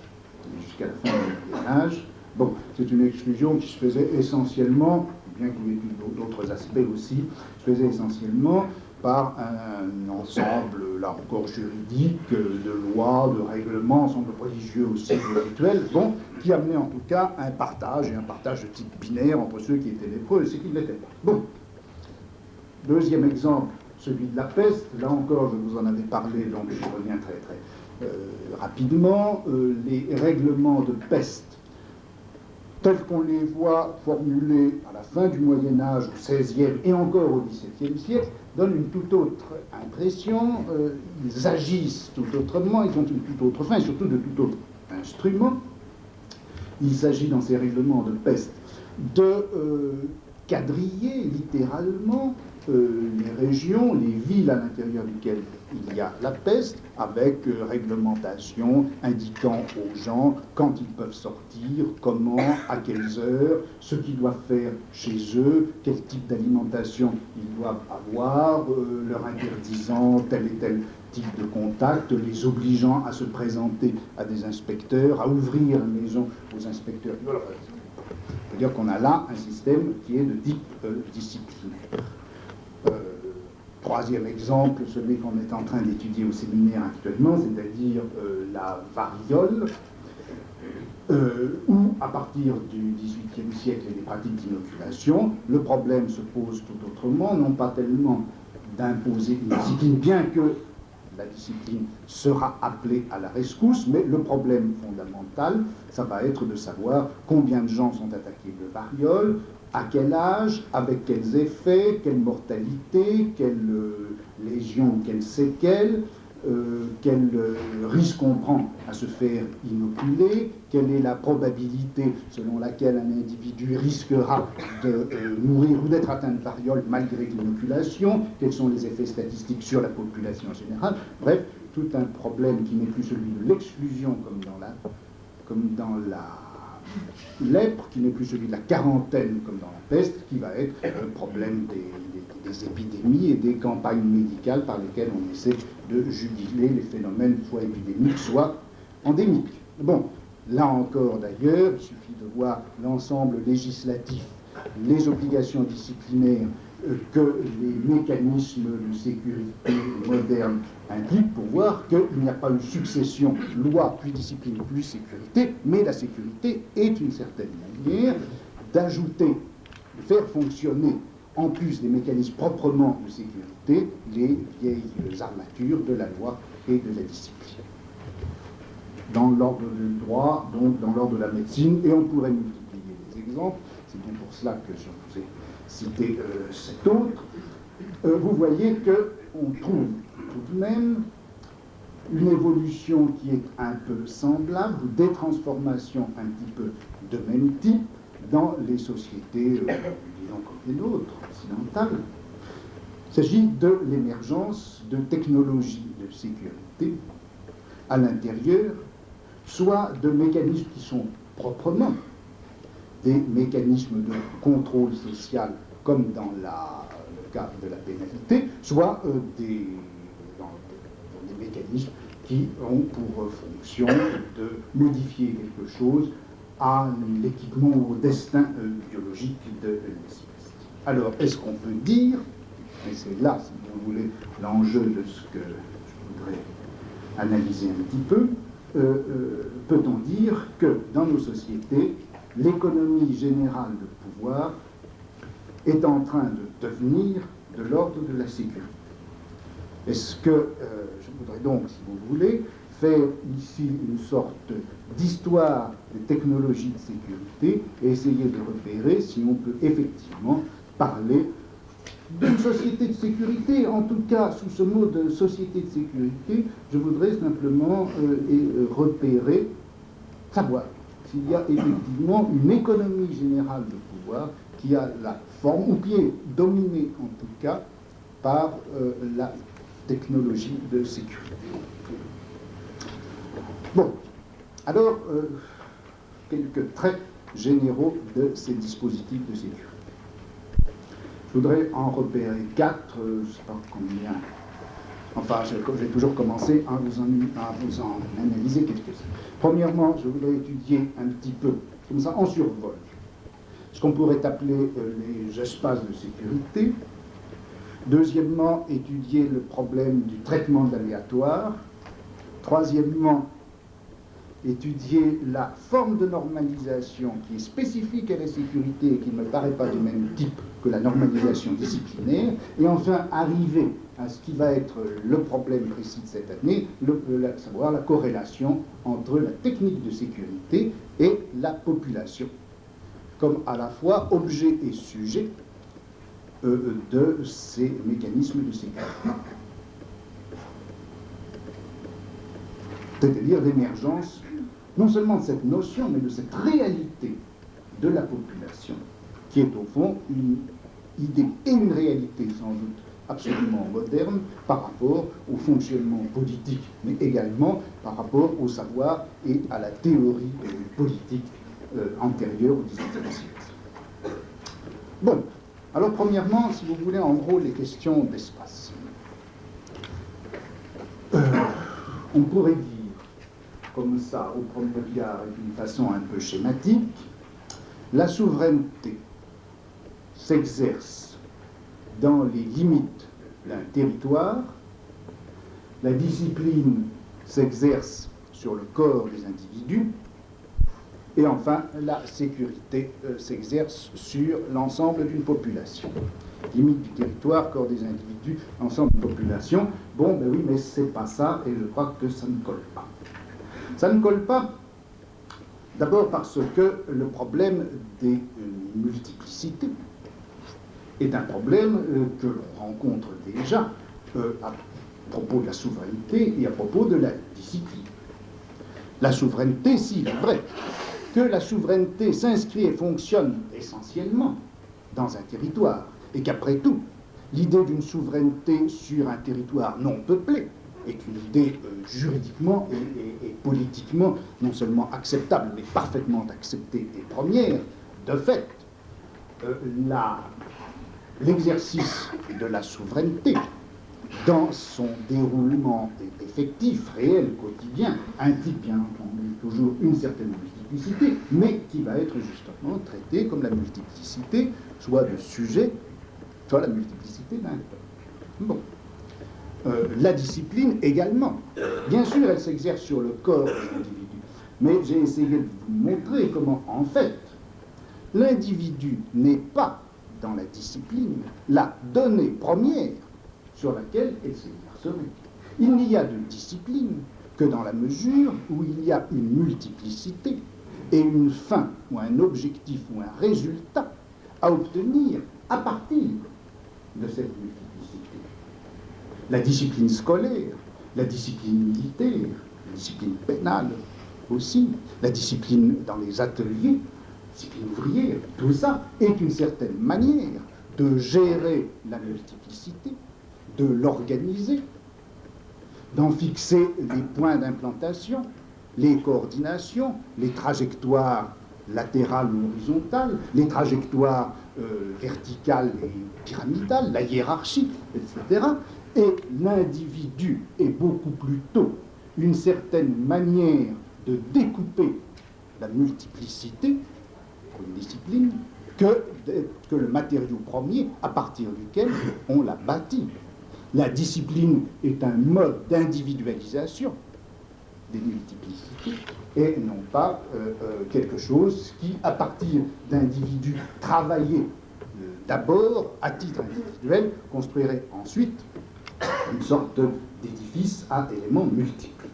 jusqu'à la fin du Moyen-Âge. Bon, c'est une exclusion qui se faisait essentiellement, bien qu'il y ait eu d'autres aspects aussi, se faisait essentiellement par un ensemble, là encore juridique, de lois, de règlements, ensemble religieux aussi, de rituels, bon, qui amenait en tout cas un partage, et un partage de type binaire entre ceux qui étaient lépreux et ceux qui ne l'étaient pas. Bon. Deuxième exemple, celui de la peste. Là encore, je vous en avais parlé, donc je reviens très rapidement. Les règlements de peste, tels qu'on les voit formulés à la fin du Moyen-Âge, au XVIe et encore au XVIIe siècle, donnent une toute autre impression, ils agissent tout autrement, ils ont une toute autre fin, et surtout de tout autre instrument. Il s'agit dans ces règlements de peste de quadriller littéralement les régions, les villes à l'intérieur duquel il y a la peste, avec réglementation indiquant aux gens quand ils peuvent sortir, comment, à quelles heures, ce qu'ils doivent faire chez eux, quel type d'alimentation ils doivent avoir, leur interdisant tel et tel type de contact, les obligeant à se présenter à des inspecteurs, à ouvrir la maison aux inspecteurs. Voilà. C'est-à-dire qu'on a là un système qui est de type disciplinaire. Troisième exemple, celui qu'on est en train d'étudier au séminaire actuellement, c'est-à-dire la variole, où, à partir du XVIIIe siècle et des pratiques d'inoculation, le problème se pose tout autrement, non pas tellement d'imposer une discipline, bien que la discipline sera appelée à la rescousse, mais le problème fondamental, ça va être de savoir combien de gens sont attaqués de variole, à quel âge, avec quels effets, quelle mortalité, quelle lésion, quelles séquelles, quel risque on prend à se faire inoculer, quelle est la probabilité selon laquelle un individu risquera de mourir ou d'être atteint de variole malgré l'inoculation, quels sont les effets statistiques sur la population en général. Bref, tout un problème qui n'est plus celui de l'exclusion comme dans la lèpre, qui n'est plus celui de la quarantaine comme dans la peste, qui va être le problème des épidémies et des campagnes médicales par lesquelles on essaie de juguler les phénomènes soit épidémiques, soit endémiques. Bon, là encore d'ailleurs, il suffit de voir l'ensemble législatif, les obligations disciplinaires que les mécanismes de sécurité modernes impliquent pour voir qu'il n'y a pas une succession loi, puis discipline, plus sécurité, mais la sécurité est une certaine manière d'ajouter, de faire fonctionner, en plus des mécanismes proprement de sécurité, les vieilles armatures de la loi et de la discipline. Dans l'ordre du droit, donc dans l'ordre de la médecine, et on pourrait multiplier les exemples, c'est bien pour cela que je vous ai citer cet autre, vous voyez qu'on trouve tout de même une évolution qui est un peu semblable, ou des transformations un petit peu de même type dans les sociétés, disons comme les nôtres, occidentales. Il s'agit de l'émergence de technologies de sécurité à l'intérieur, soit de mécanismes qui sont proprement des mécanismes de contrôle social, comme dans le cadre de la pénalité, soit des mécanismes qui ont pour fonction de modifier quelque chose à l'équipement ou au destin biologique de l'espèce. Alors, est-ce qu'on peut dire, et c'est là, si vous voulez, l'enjeu de ce que je voudrais analyser un petit peu, peut-on dire que dans nos sociétés, l'économie générale de pouvoir est en train de devenir de l'ordre de la sécurité? Est-ce que, je voudrais donc, si vous voulez, faire ici une sorte d'histoire des technologies de sécurité et essayer de repérer si on peut effectivement parler d'une société de sécurité. En tout cas, sous ce mot de société de sécurité, je voudrais simplement repérer, savoir s'il y a effectivement une économie générale de pouvoir qui a la forme, ou qui est dominée en tout cas par la technologie de sécurité. Bon, alors, quelques traits généraux de ces dispositifs de sécurité. Je voudrais en repérer 4, je ne sais pas combien. Enfin, je vais toujours commencer à vous en analyser quelques-uns. Premièrement, je voudrais étudier un petit peu, comme ça, en survol, ce qu'on pourrait appeler les espaces de sécurité. Deuxièmement, étudier le problème du traitement de l'aléatoire. Troisièmement, étudier la forme de normalisation qui est spécifique à la sécurité et qui ne me paraît pas du même type que la normalisation disciplinaire. Et enfin, arriver à ce qui va être le problème précis de cette année, savoir la corrélation entre la technique de sécurité et la population, comme à la fois objet et sujet de ces mécanismes de sécurité. C'est-à-dire l'émergence non seulement de cette notion, mais de cette réalité de la population, qui est au fond une idée et une réalité sans doute absolument moderne par rapport au fonctionnement politique, mais également par rapport au savoir et à la théorie politique antérieure au XVIIIe siècle. Bon, alors premièrement, si vous voulez, en gros, les questions d'espace. On pourrait dire, comme ça, au premier regard, et d'une façon un peu schématique, la souveraineté s'exerce dans les limites d'un territoire, la discipline s'exerce sur le corps des individus, et enfin, la sécurité s'exerce sur l'ensemble d'une population. Limite du territoire, corps des individus, ensemble d'une population. Bon, ben oui, mais c'est pas ça, et je crois que ça ne colle pas. Ça ne colle pas, d'abord parce que le problème des multiplicités est un problème que l'on rencontre déjà à propos de la souveraineté et à propos de la discipline. La souveraineté, s'il est vrai que la souveraineté s'inscrit et fonctionne essentiellement dans un territoire, et qu'après tout, l'idée d'une souveraineté sur un territoire non peuplé est une idée juridiquement et politiquement non seulement acceptable, mais parfaitement acceptée et première, de fait, l'exercice de la souveraineté dans son déroulement effectif, réel, quotidien, implique bien entendu toujours une certaine multiplicité, mais qui va être justement traitée comme la multiplicité, soit de sujet, soit la multiplicité d'un peuple. Bon. La discipline également. Bien sûr, elle s'exerce sur le corps de l'individu, mais j'ai essayé de vous montrer comment, en fait, l'individu n'est pas, dans la discipline, la donnée première sur laquelle elle s'exercerait. Il n'y a de discipline que dans la mesure où il y a une multiplicité et une fin, ou un objectif, ou un résultat à obtenir à partir de cette multiplicité. La discipline scolaire, la discipline militaire, la discipline pénale aussi, la discipline dans les ateliers, la discipline ouvrière, tout ça est une certaine manière de gérer la multiplicité, de l'organiser, d'en fixer les points d'implantation, les coordinations, les trajectoires latérales ou horizontales, les trajectoires verticales et pyramidales, la hiérarchie, etc. Et l'individu est beaucoup plutôt une certaine manière de découper la multiplicité pour une discipline que le matériau premier à partir duquel on la bâtit. La discipline est un mode d'individualisation des multiplicités et non pas quelque chose qui, à partir d'individus travaillés d'abord à titre individuel, construirait ensuite une sorte d'édifice à éléments multiples.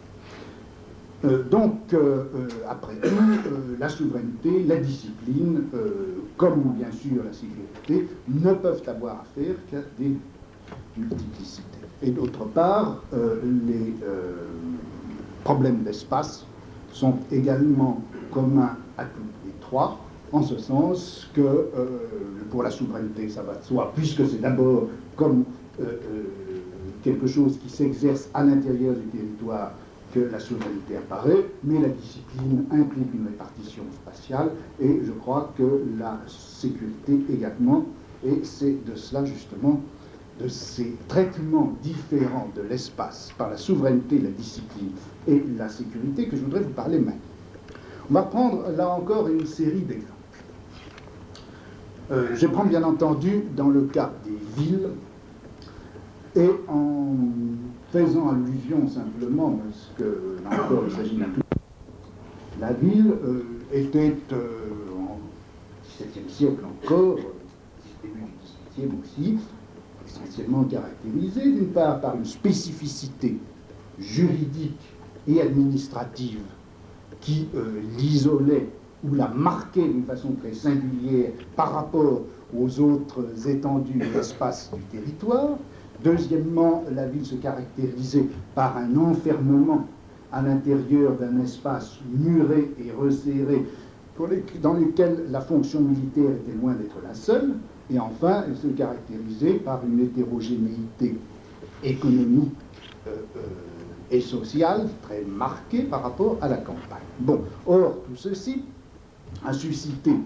Après tout, la souveraineté, la discipline, comme bien sûr la sécurité, ne peuvent avoir affaire qu'à des multiplicités. Et d'autre part, les problèmes d'espace sont également communs à tous les trois, en ce sens que pour la souveraineté, ça va de soi, puisque c'est d'abord comme quelque chose qui s'exerce à l'intérieur du territoire que la souveraineté apparaît, mais la discipline implique une répartition spatiale, et je crois que la sécurité également, et c'est de cela justement, de ces traitements différents de l'espace par la souveraineté, la discipline et la sécurité que je voudrais vous parler maintenant. On va prendre là encore une série d'exemples. Je prends bien entendu dans le cas des villes, et en faisant allusion simplement, parce que là encore il s'agit d'un tout. La ville était en XVIIe siècle encore, début du XVIIIe aussi, essentiellement caractérisée d'une part par une spécificité juridique et administrative qui l'isolait ou la marquait d'une façon très singulière par rapport aux autres étendues et espaces du territoire. Deuxièmement, la ville se caractérisait par un enfermement à l'intérieur d'un espace muré et resserré dans lequel la fonction militaire était loin d'être la seule. Et enfin, elle se caractérisait par une hétérogénéité économique et sociale très marquée par rapport à la campagne. Bon, or, tout ceci a suscité au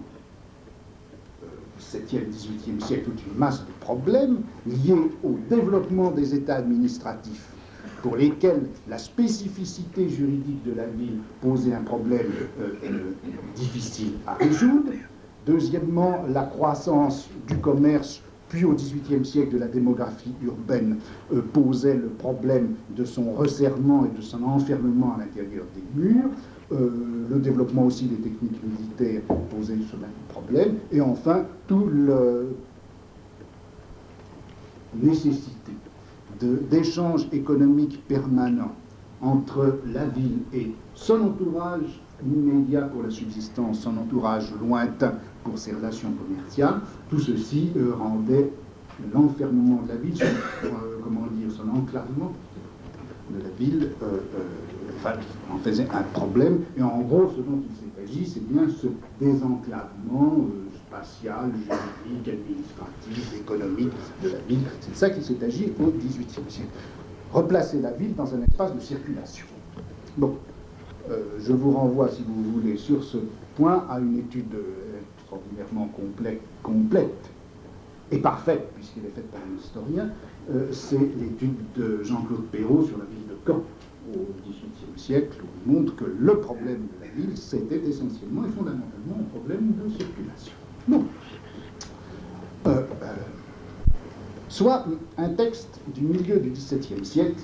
XVIIe, XVIIIe siècle toute une masse de problèmes liés au développement des États administratifs pour lesquels la spécificité juridique de la ville posait un problème difficile à résoudre. Deuxièmement, la croissance du commerce, puis au XVIIIe siècle de la démographie urbaine, posait le problème de son resserrement et de son enfermement à l'intérieur des murs. Le développement aussi des techniques militaires posait ce même problème. Et enfin, toute la nécessité d'échanges économiques permanents entre la ville et son entourage immédiat pour la subsistance, son entourage lointain pour ses relations commerciales, tout ceci rendait l'enfermement de la ville, son enclavement de la ville, en faisait un problème. Et en gros, ce dont il s'agit, c'est bien ce désenclavement spatial, juridique, administratif, économique de la ville. C'est de ça qu'il s'est agi au XVIIIe siècle. Replacer la ville dans un espace de circulation. Bon, je vous renvoie, si vous voulez, sur ce point à une étude extraordinairement complète et parfaite, puisqu'elle est faite par un historien. C'est l'étude de Jean-Claude Perrault sur la ville de Caen au XVIIIe siècle, où il montre que le problème de la ville, c'était essentiellement et fondamentalement un problème de circulation. Bon. Soit un texte du milieu du XVIIe siècle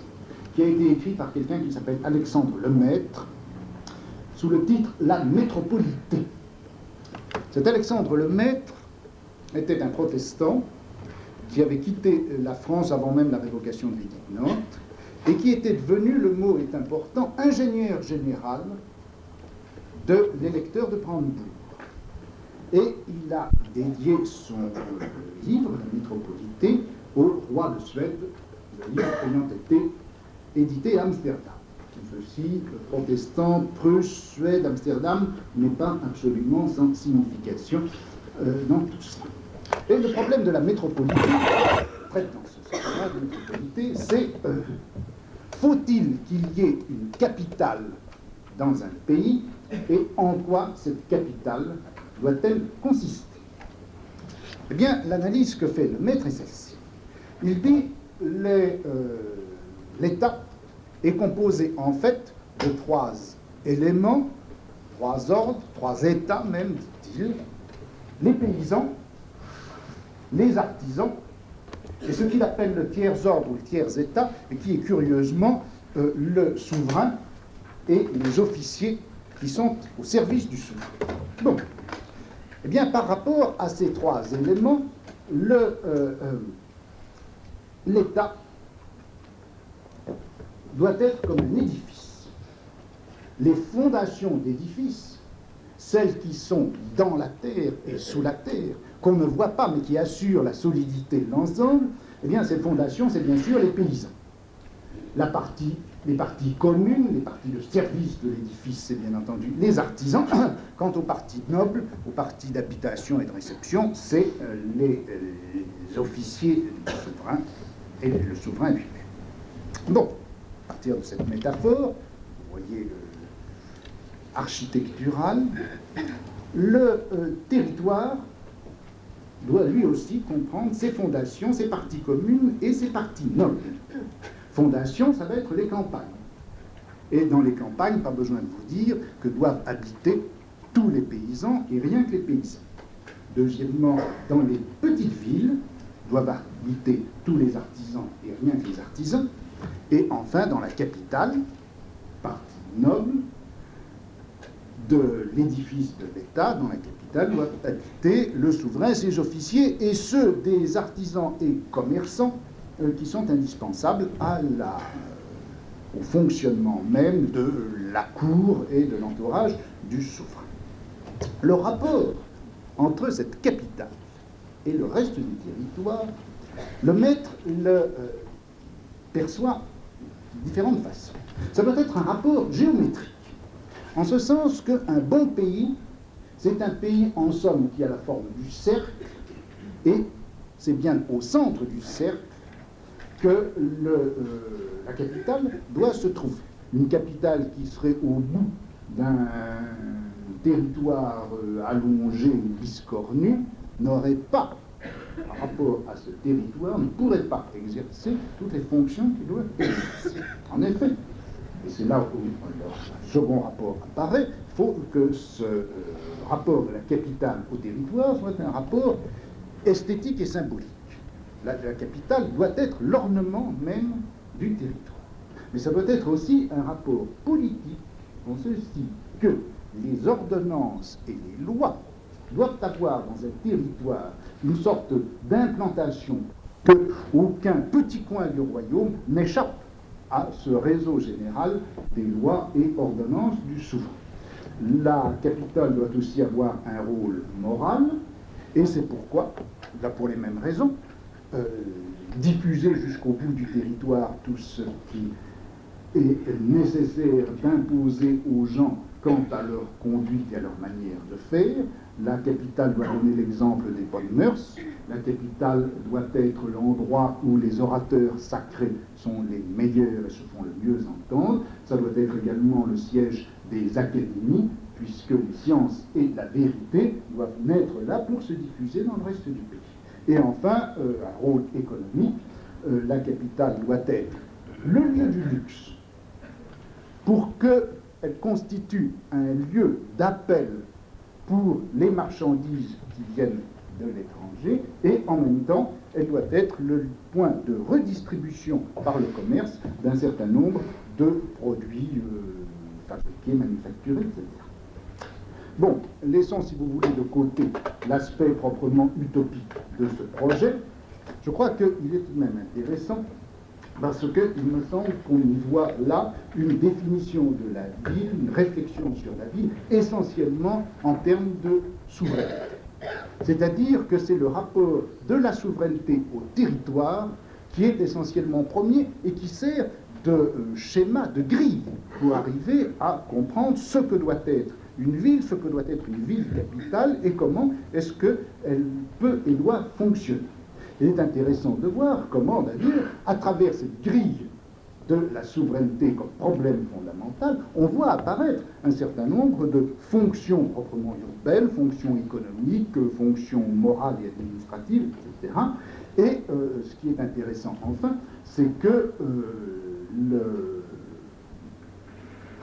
qui a été écrit par quelqu'un qui s'appelle Alexandre Lemaître sous le titre « La métropolité ». Cet Alexandre Lemaître était un protestant qui avait quitté la France avant même la révocation de l'édit de Nantes et qui était devenu, le mot est important, ingénieur général de l'électeur de Brandebourg. Et il a dédié son livre, La métropolité, au roi de Suède, le livre ayant été édité à Amsterdam. Ceci, protestant, Prusse, Suède, Amsterdam, n'est pas absolument sans signification dans tout ça. Et le problème de la métropolité, traite dans ce sens-là de métropolité, c'est faut-il qu'il y ait une capitale dans un pays et en quoi cette capitale doit-elle consister? Eh bien, l'analyse que fait Lemaître est celle-ci. Il dit l'État est composé en fait de trois éléments, trois ordres, trois États même, dit-il, les paysans, les artisans, et ce qu'il appelle le tiers ordre ou le tiers État, et qui est curieusement le souverain et les officiers qui sont au service du souverain. Bon. Eh bien, par rapport à ces trois éléments, l'État doit être comme un édifice. les fondations d'édifices, celles qui sont dans la terre et sous la terre, qu'on ne voit pas mais qui assurent la solidité de l'ensemble, eh bien ces fondations, c'est bien sûr les paysans. Les parties communes, les parties de service de l'édifice, c'est bien entendu les artisans. Quant aux parties nobles, aux parties d'habitation et de réception, c'est les officiers du souverain et le souverain lui-même. Bon, à partir de cette métaphore, vous voyez, architecturale, le territoire doit lui aussi comprendre ses fondations, ses parties communes et ses parties nobles. Fondation, ça va être les campagnes. Et dans les campagnes, pas besoin de vous dire que doivent habiter tous les paysans et rien que les paysans. Deuxièmement, dans les petites villes, doivent habiter tous les artisans et rien que les artisans. Et enfin, dans la capitale, partie noble de l'édifice de l'État, dans la capitale, doivent habiter le souverain, ses officiers et ceux des artisans et commerçants qui sont indispensables au fonctionnement même de la cour et de l'entourage du souverain. Le rapport entre cette capitale et le reste du territoire, le maître le perçoit de différentes façons. Ça doit être un rapport géométrique, en ce sens qu'un bon pays, c'est un pays en somme qui a la forme du cercle, et c'est bien au centre du cercle que la capitale doit se trouver. Une capitale qui serait au bout d'un territoire allongé ou biscornu n'aurait pas, par rapport à ce territoire, ne pourrait pas exercer toutes les fonctions qu'il doit exercer. En effet, et c'est là où le second rapport apparaît, il faut que ce rapport de la capitale au territoire soit un rapport esthétique et symbolique. La capitale doit être l'ornement même du territoire. Mais ça doit être aussi un rapport politique, en ceci que les ordonnances et les lois doivent avoir dans un territoire une sorte d'implantation que aucun petit coin du royaume n'échappe à ce réseau général des lois et ordonnances du souverain. La capitale doit aussi avoir un rôle moral, et c'est pourquoi, là pour les mêmes raisons, diffuser jusqu'au bout du territoire tout ce qui est nécessaire d'imposer aux gens quant à leur conduite et à leur manière de faire. La capitale doit donner l'exemple des bonnes mœurs. La capitale doit être l'endroit où les orateurs sacrés sont les meilleurs et se font le mieux entendre. Ça doit être également le siège des académies, puisque les sciences et la vérité doivent naître là pour se diffuser dans le reste du pays. Et enfin, un rôle économique, la capitale doit être le lieu du luxe, pour qu'elle constitue un lieu d'appel pour les marchandises qui viennent de l'étranger, et en même temps, elle doit être le point de redistribution par le commerce d'un certain nombre de produits fabriqués, manufacturés, etc. Bon, laissons, si vous voulez, de côté l'aspect proprement utopique de ce projet. Je crois qu'il est tout de même intéressant parce qu'il me semble qu'on y voit là une définition de la ville, une réflexion sur la ville, essentiellement en termes de souveraineté. C'est-à-dire que c'est le rapport de la souveraineté au territoire qui est essentiellement premier et qui sert de schéma, de grille, pour arriver à comprendre ce que doit être une ville, ce que doit être une ville capitale et comment est-ce qu'elle peut et doit fonctionner. Il est intéressant de voir comment, d'ailleurs, à travers cette grille de la souveraineté comme problème fondamental, on voit apparaître un certain nombre de fonctions proprement urbaines, fonctions économiques, fonctions morales et administratives, etc. Et ce qui est intéressant, enfin, c'est que le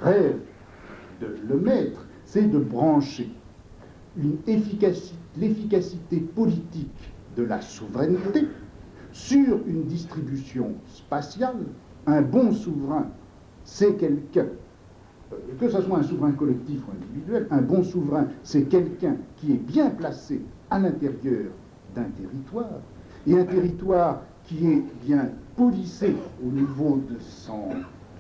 rêve de Lemaître, c'est de brancher l'efficacité politique de la souveraineté sur une distribution spatiale. Un bon souverain, c'est quelqu'un, que ce soit un souverain collectif ou individuel, un bon souverain, c'est quelqu'un qui est bien placé à l'intérieur d'un territoire, et un territoire qui est bien policé au niveau de son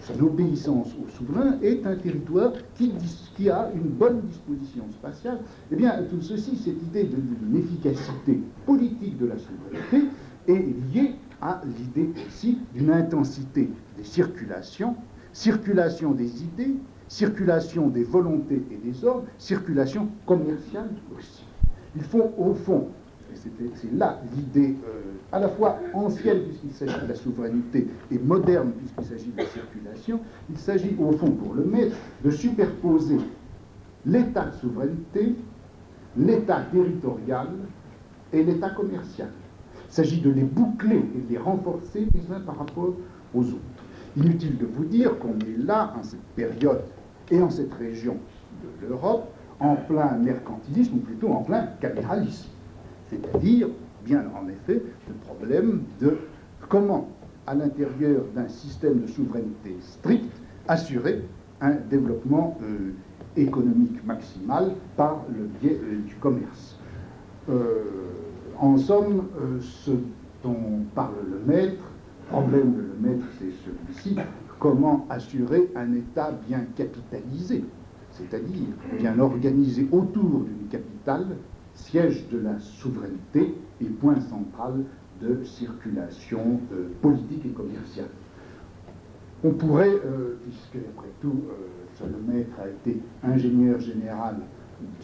son obéissance au souverain est un territoire qui a une bonne disposition spatiale. Eh bien, tout ceci, cette idée d'une efficacité politique de la souveraineté est liée à l'idée aussi d'une intensité des circulations, circulation des idées, circulation des volontés et des ordres, circulation commerciale aussi. Il faut, au fond, et c'est là l'idée à la fois ancienne puisqu'il s'agit de la souveraineté et moderne puisqu'il s'agit de la circulation, il s'agit au fond pour le maître de superposer l'état de souveraineté, l'état territorial et l'état commercial. Il s'agit de les boucler et de les renforcer les uns par rapport aux autres. Inutile de vous dire qu'on est là, en cette période et en cette région de l'Europe, en plein mercantilisme, ou plutôt en plein capitalisme. C'est-à-dire, bien en effet, le problème de comment, à l'intérieur d'un système de souveraineté strict, assurer un développement économique maximal par le biais du commerce. En somme, ce dont parle le maître, problème de le maître, c'est celui-ci, comment assurer un État bien capitalisé, c'est-à-dire bien organisé autour d'une capitale, siège de la souveraineté et point central de circulation politique et commerciale. On pourrait, puisque après tout, le maître a été ingénieur général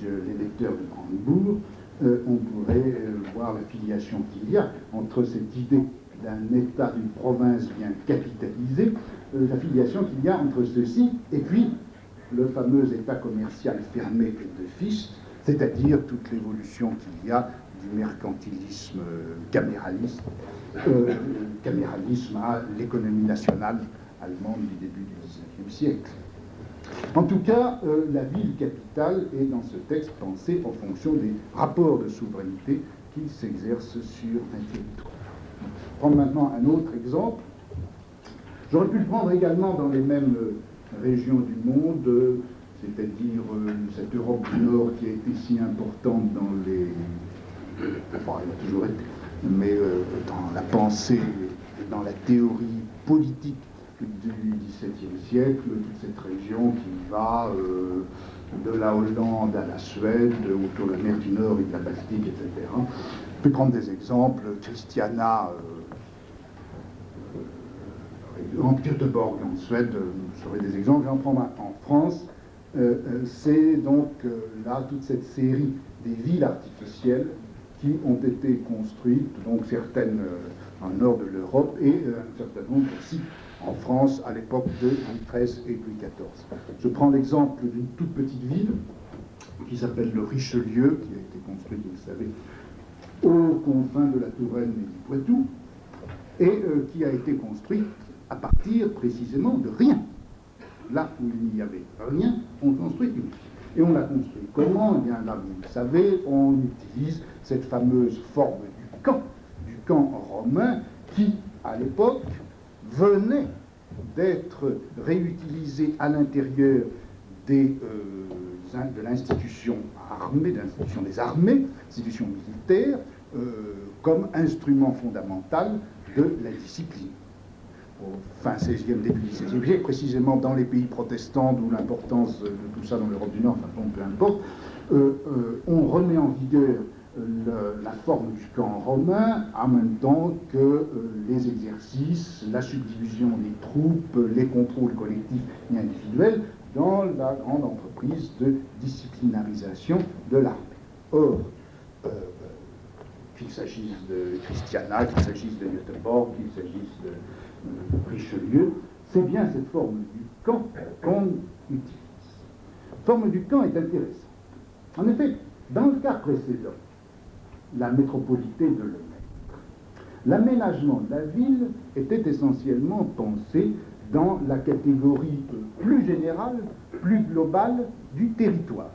de l'électeur de Brandebourg, on pourrait voir la filiation qu'il y a entre cette idée d'un État, d'une province bien capitalisée, la filiation qu'il y a entre ceci et puis le fameux État commercial fermé de Fichte, c'est-à-dire toute l'évolution qu'il y a du mercantilisme caméraliste à l'économie nationale allemande du début du XIXe siècle. En tout cas, la ville capitale est dans ce texte pensée en fonction des rapports de souveraineté qui s'exercent sur un territoire. Je vais prendre maintenant un autre exemple. J'aurais pu le prendre également dans les mêmes régions du monde, c'est-à-dire cette Europe du Nord qui a été si importante dans les... Enfin, elle a toujours été, mais dans la pensée, dans la théorie politique du XVIIe siècle, toute cette région qui va de la Hollande à la Suède, autour de la mer du Nord et de la Baltique, etc. On peut prendre des exemples, Christiana, en Göteborg, en Suède, serait des exemples. Je vais en prendre un en France. C'est donc là toute cette série des villes artificielles qui ont été construites, donc certaines dans le nord de l'Europe et un certain nombre aussi en France à l'époque de Louis XIII et Louis XIV. Je prends l'exemple d'une toute petite ville qui s'appelle le Richelieu, qui a été construite, vous le savez, aux confins de la Touraine et du Poitou, et qui a été construite à partir précisément de rien. Là où il n'y avait rien, on construit une ville. Et on l'a construit comment? Eh bien là, vous le savez, on utilise cette fameuse forme du camp romain, qui, à l'époque, venait d'être réutilisé à l'intérieur de l'institution armée, de l'institution des armées, institution militaire, comme instrument fondamental de la discipline. Au fin XVIe, début XVIe siècle, précisément dans les pays protestants, d'où l'importance de tout ça dans l'Europe du Nord, enfin bon, peu importe, on remet en vigueur la forme du camp romain en même temps que les exercices, la subdivision des troupes, les contrôles collectifs et individuels dans la grande entreprise de disciplinarisation de l'armée. Or, qu'il s'agisse de Christiana, qu'il s'agisse de Göteborg, qu'il s'agisse de Richelieu, c'est bien cette forme du camp qu'on utilise. La forme du camp est intéressante. En effet, dans le cas précédent, la métropolité de le maître, l'aménagement de la ville était essentiellement pensé dans la catégorie plus générale, plus globale du territoire.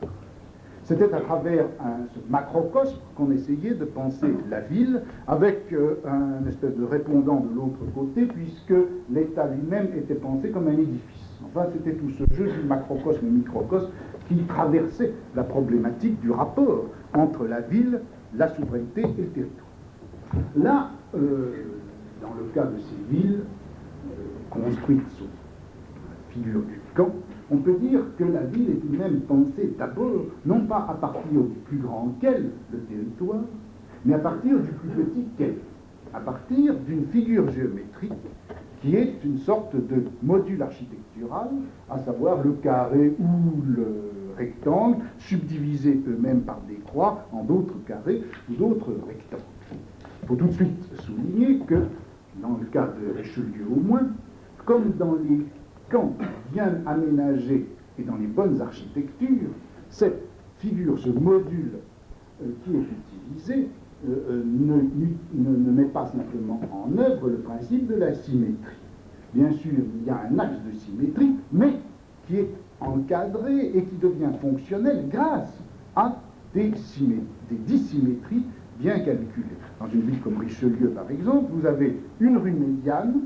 C'était à travers ce macrocosme qu'on essayait de penser la ville, avec un espèce de répondant de l'autre côté, puisque l'État lui-même était pensé comme un édifice. Enfin, c'était tout ce jeu du macrocosme et microcosme qui traversait la problématique du rapport entre la ville, la souveraineté et le territoire. Là, dans le cas de ces villes construites sous figure du camp, on peut dire que la ville est tout de même pensée d'abord, non pas à partir du plus grand qu'est le territoire, mais à partir du plus petit qu'est, à partir d'une figure géométrique qui est une sorte de module architectural, à savoir le carré ou le rectangle, subdivisés eux-mêmes par des croix en d'autres carrés ou d'autres rectangles. Il faut tout de suite souligner que, dans le cas de Richelieu au moins, comme dans les camps bien aménagés et dans les bonnes architectures, cette figure, ce module qui est utilisé, ne met pas simplement en œuvre le principe de la symétrie. Bien sûr, il y a un axe de symétrie, mais qui est encadré et qui devient fonctionnel grâce à des dissymétries bien calculées. Dans une ville comme Richelieu, par exemple, vous avez une rue médiane,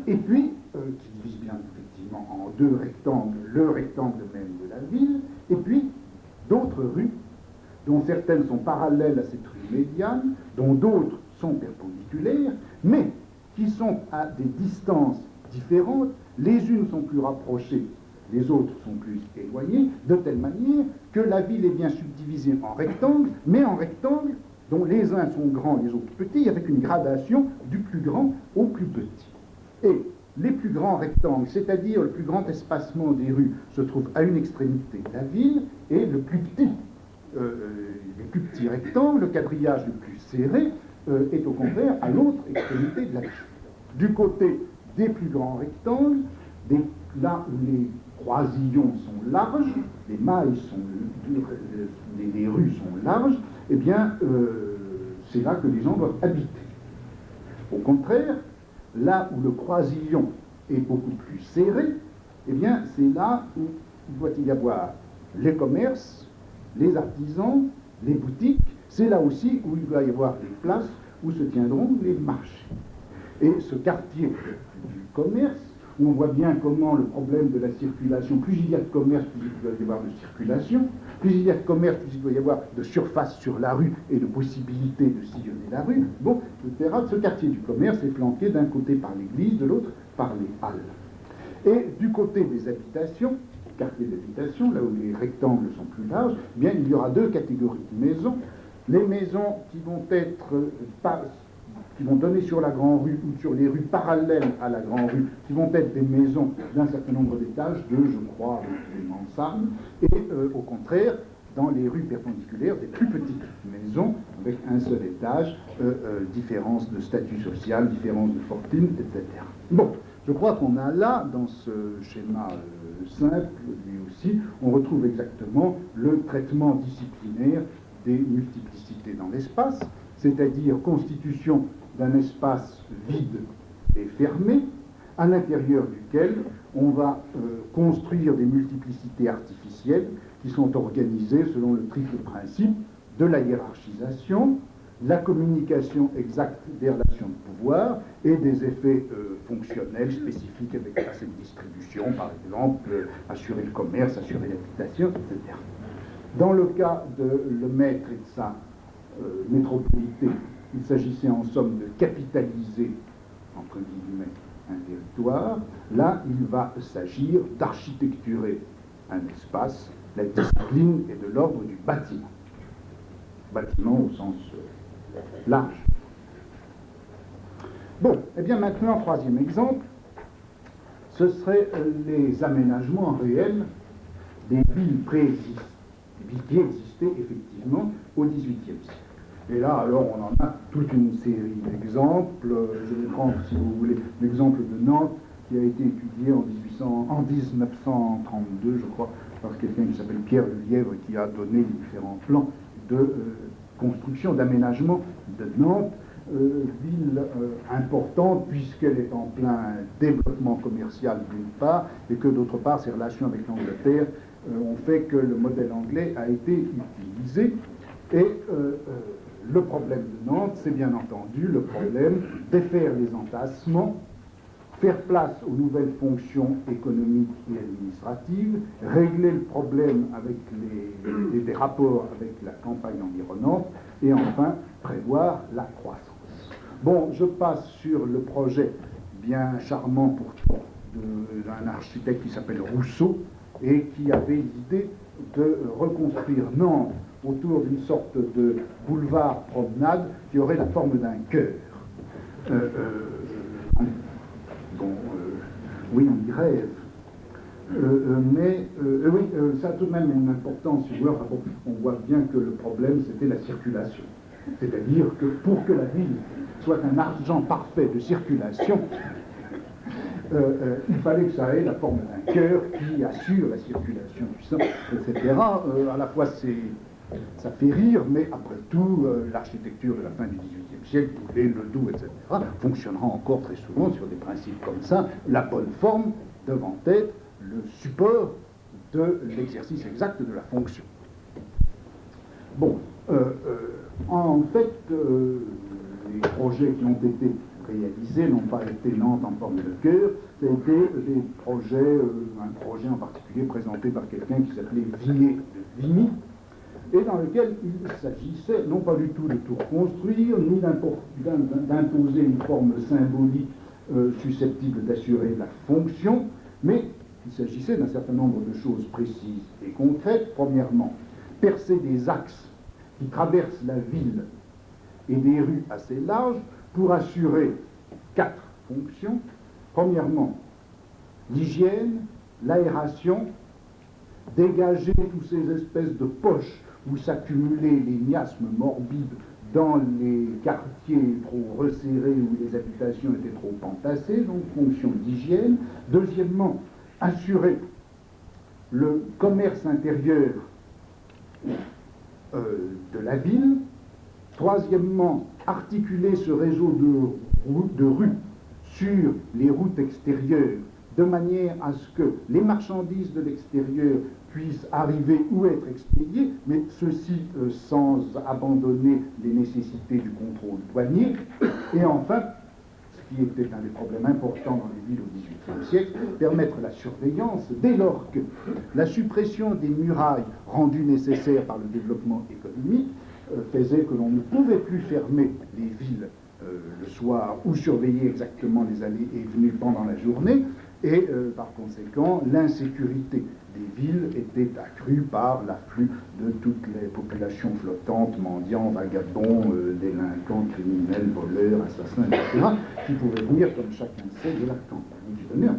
et puis, qui divise bien effectivement en deux rectangles, le rectangle même de la ville, et puis d'autres rues, dont certaines sont parallèles à cette rue médiane, dont d'autres sont perpendiculaires, mais qui sont à des distances différentes. Les unes sont plus rapprochées, les autres sont plus éloignées, de telle manière que la ville est bien subdivisée en rectangles, mais en rectangles dont les uns sont grands, les autres petits, avec une gradation du plus grand au plus petit. Et les plus grands rectangles, c'est-à-dire le plus grand espacement des rues, se trouvent à une extrémité de la ville, et les plus petits rectangles, le quadrillage le plus serré, est au contraire à l'autre extrémité de la ville. Du côté des plus grands rectangles, là où les croisillons sont larges, les mailles les rues sont larges, eh bien, c'est là que les gens doivent habiter. Au contraire, là où le croisillon est beaucoup plus serré, eh bien, c'est là où il doit y avoir les commerces, les artisans, les boutiques. C'est là aussi où il doit y avoir des places où se tiendront les marchés. Et ce quartier du commerce, où on voit bien comment le problème de la circulation, plus il y a de commerce, plus il doit y avoir de circulation, plus il y a de commerce, plus il doit y avoir de surface sur la rue et de possibilité de sillonner la rue, bon, etc. Ce quartier du commerce est flanqué d'un côté par l'église, de l'autre par les halles. Et du côté des habitations, quartier d'habitation, là où les rectangles sont plus larges, eh bien, il y aura deux catégories de maisons. Les maisons qui vont donner sur la Grande Rue ou sur les rues parallèles à la Grande Rue, qui vont être des maisons d'un certain nombre d'étages, je crois, avec des mansardes, et au contraire, dans les rues perpendiculaires, des plus petites maisons avec un seul étage, différence de statut social, différence de fortune, etc. Bon, je crois qu'on a là, dans ce schéma simple, lui aussi, on retrouve exactement le traitement disciplinaire des multiplicités dans l'espace, c'est-à-dire constitution d'un espace vide et fermé, à l'intérieur duquel on va construire des multiplicités artificielles qui sont organisées selon le triple principe de la hiérarchisation, la communication exacte des relations de pouvoir et des effets fonctionnels spécifiques avec cette distribution, par exemple, assurer le commerce, assurer l'habitation, etc. Dans le cas de le maître et de sa métropolité, il s'agissait en somme de capitaliser, entre guillemets, un territoire. Là, il va s'agir d'architecturer un espace. La discipline est de l'ordre du bâtiment. Bâtiment au sens large. Bon, et bien maintenant, troisième exemple, ce serait les aménagements réels des villes préexistantes, des villes qui existaient effectivement au XVIIIe siècle. Et là, alors, on en a toute une série d'exemples. Je vais prendre, si vous voulez, l'exemple de Nantes, qui a été étudié en 1932, je crois, par quelqu'un qui s'appelle Pierre Lelièvre, qui a donné les différents plans de construction, d'aménagement de Nantes, ville importante, puisqu'elle est en plein développement commercial d'une part, et que d'autre part, ses relations avec l'Angleterre ont fait que le modèle anglais a été utilisé. Et le problème de Nantes, c'est bien entendu le problème de faire les entassements, faire place aux nouvelles fonctions économiques et administratives, régler le problème avec des rapports avec la campagne environnante, et enfin prévoir la croissance. Bon, je passe sur le projet bien charmant pourtant d'un architecte qui s'appelle Rousseau et qui avait l'idée de reconstruire Nantes autour d'une sorte de boulevard promenade qui aurait la forme d'un cœur. Oui, on y rêve. Oui, ça a tout de même une importance. On voit bien que le problème, c'était la circulation. C'est-à-dire que pour que la ville soit un argent parfait de circulation, il fallait que ça ait la forme d'un cœur qui assure la circulation du sang, etc. À la fois, ça fait rire, mais après tout, l'architecture de la fin du XVIIIe siècle, Boullée, Ledoux, etc., fonctionnera encore très souvent sur des principes comme ça. La bonne forme devant être le support de l'exercice exact de la fonction. Bon, en fait, les projets qui ont été réalisés n'ont pas été Nantes en forme de cœur, c'était des projets, un projet en particulier présenté par quelqu'un qui s'appelait Villiers de Vigny, et dans lequel il s'agissait non pas du tout de tout reconstruire, ni d'imposer une forme symbolique susceptible d'assurer la fonction, mais il s'agissait d'un certain nombre de choses précises et concrètes. Premièrement, percer des axes qui traversent la ville et des rues assez larges pour assurer 4 fonctions. Premièrement, l'hygiène, l'aération, dégager toutes ces espèces de poches où s'accumulaient les miasmes morbides dans les quartiers trop resserrés où les habitations étaient trop entassées, donc fonction d'hygiène. Deuxièmement, assurer le commerce intérieur de la ville. Troisièmement, articuler ce réseau de rues sur les routes extérieures de manière à ce que les marchandises de l'extérieur puissent arriver ou être expédiées, mais ceci sans abandonner les nécessités du contrôle douanier. Et enfin, ce qui était un des problèmes importants dans les villes au XVIIIe siècle, permettre la surveillance dès lors que la suppression des murailles rendues nécessaires par le développement économique faisait que l'on ne pouvait plus fermer les villes le soir ou surveiller exactement les allées et venues pendant la journée, et par conséquent l'insécurité des villes était accrue par l'afflux de toutes les populations flottantes, mendiants, vagabonds, délinquants, criminels, voleurs, assassins, etc., qui pouvaient venir, comme chacun sait, de la campagne du bonheur.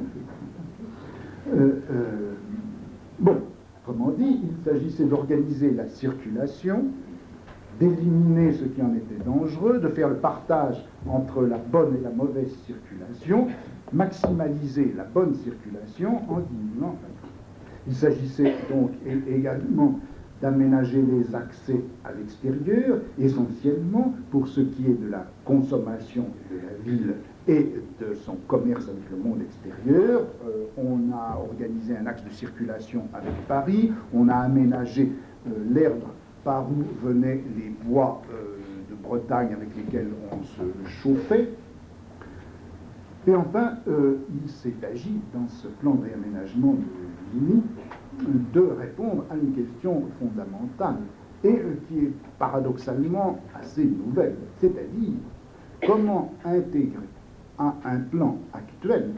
Bon, autrement dit, il s'agissait d'organiser la circulation, d'éliminer ce qui en était dangereux, de faire le partage entre la bonne et la mauvaise circulation, maximaliser la bonne circulation en diminuant la mauvaise. Il s'agissait donc également d'aménager les accès à l'extérieur, essentiellement pour ce qui est de la consommation de la ville et de son commerce avec le monde extérieur. On a organisé un axe de circulation avec Paris, on a aménagé l'herbe par où venaient les bois de Bretagne avec lesquels on se chauffait. Et enfin, il s'est agi, dans ce plan de réaménagement de Vigny, de répondre à une question fondamentale et qui est paradoxalement assez nouvelle, c'est-à-dire comment intégrer à un plan actuel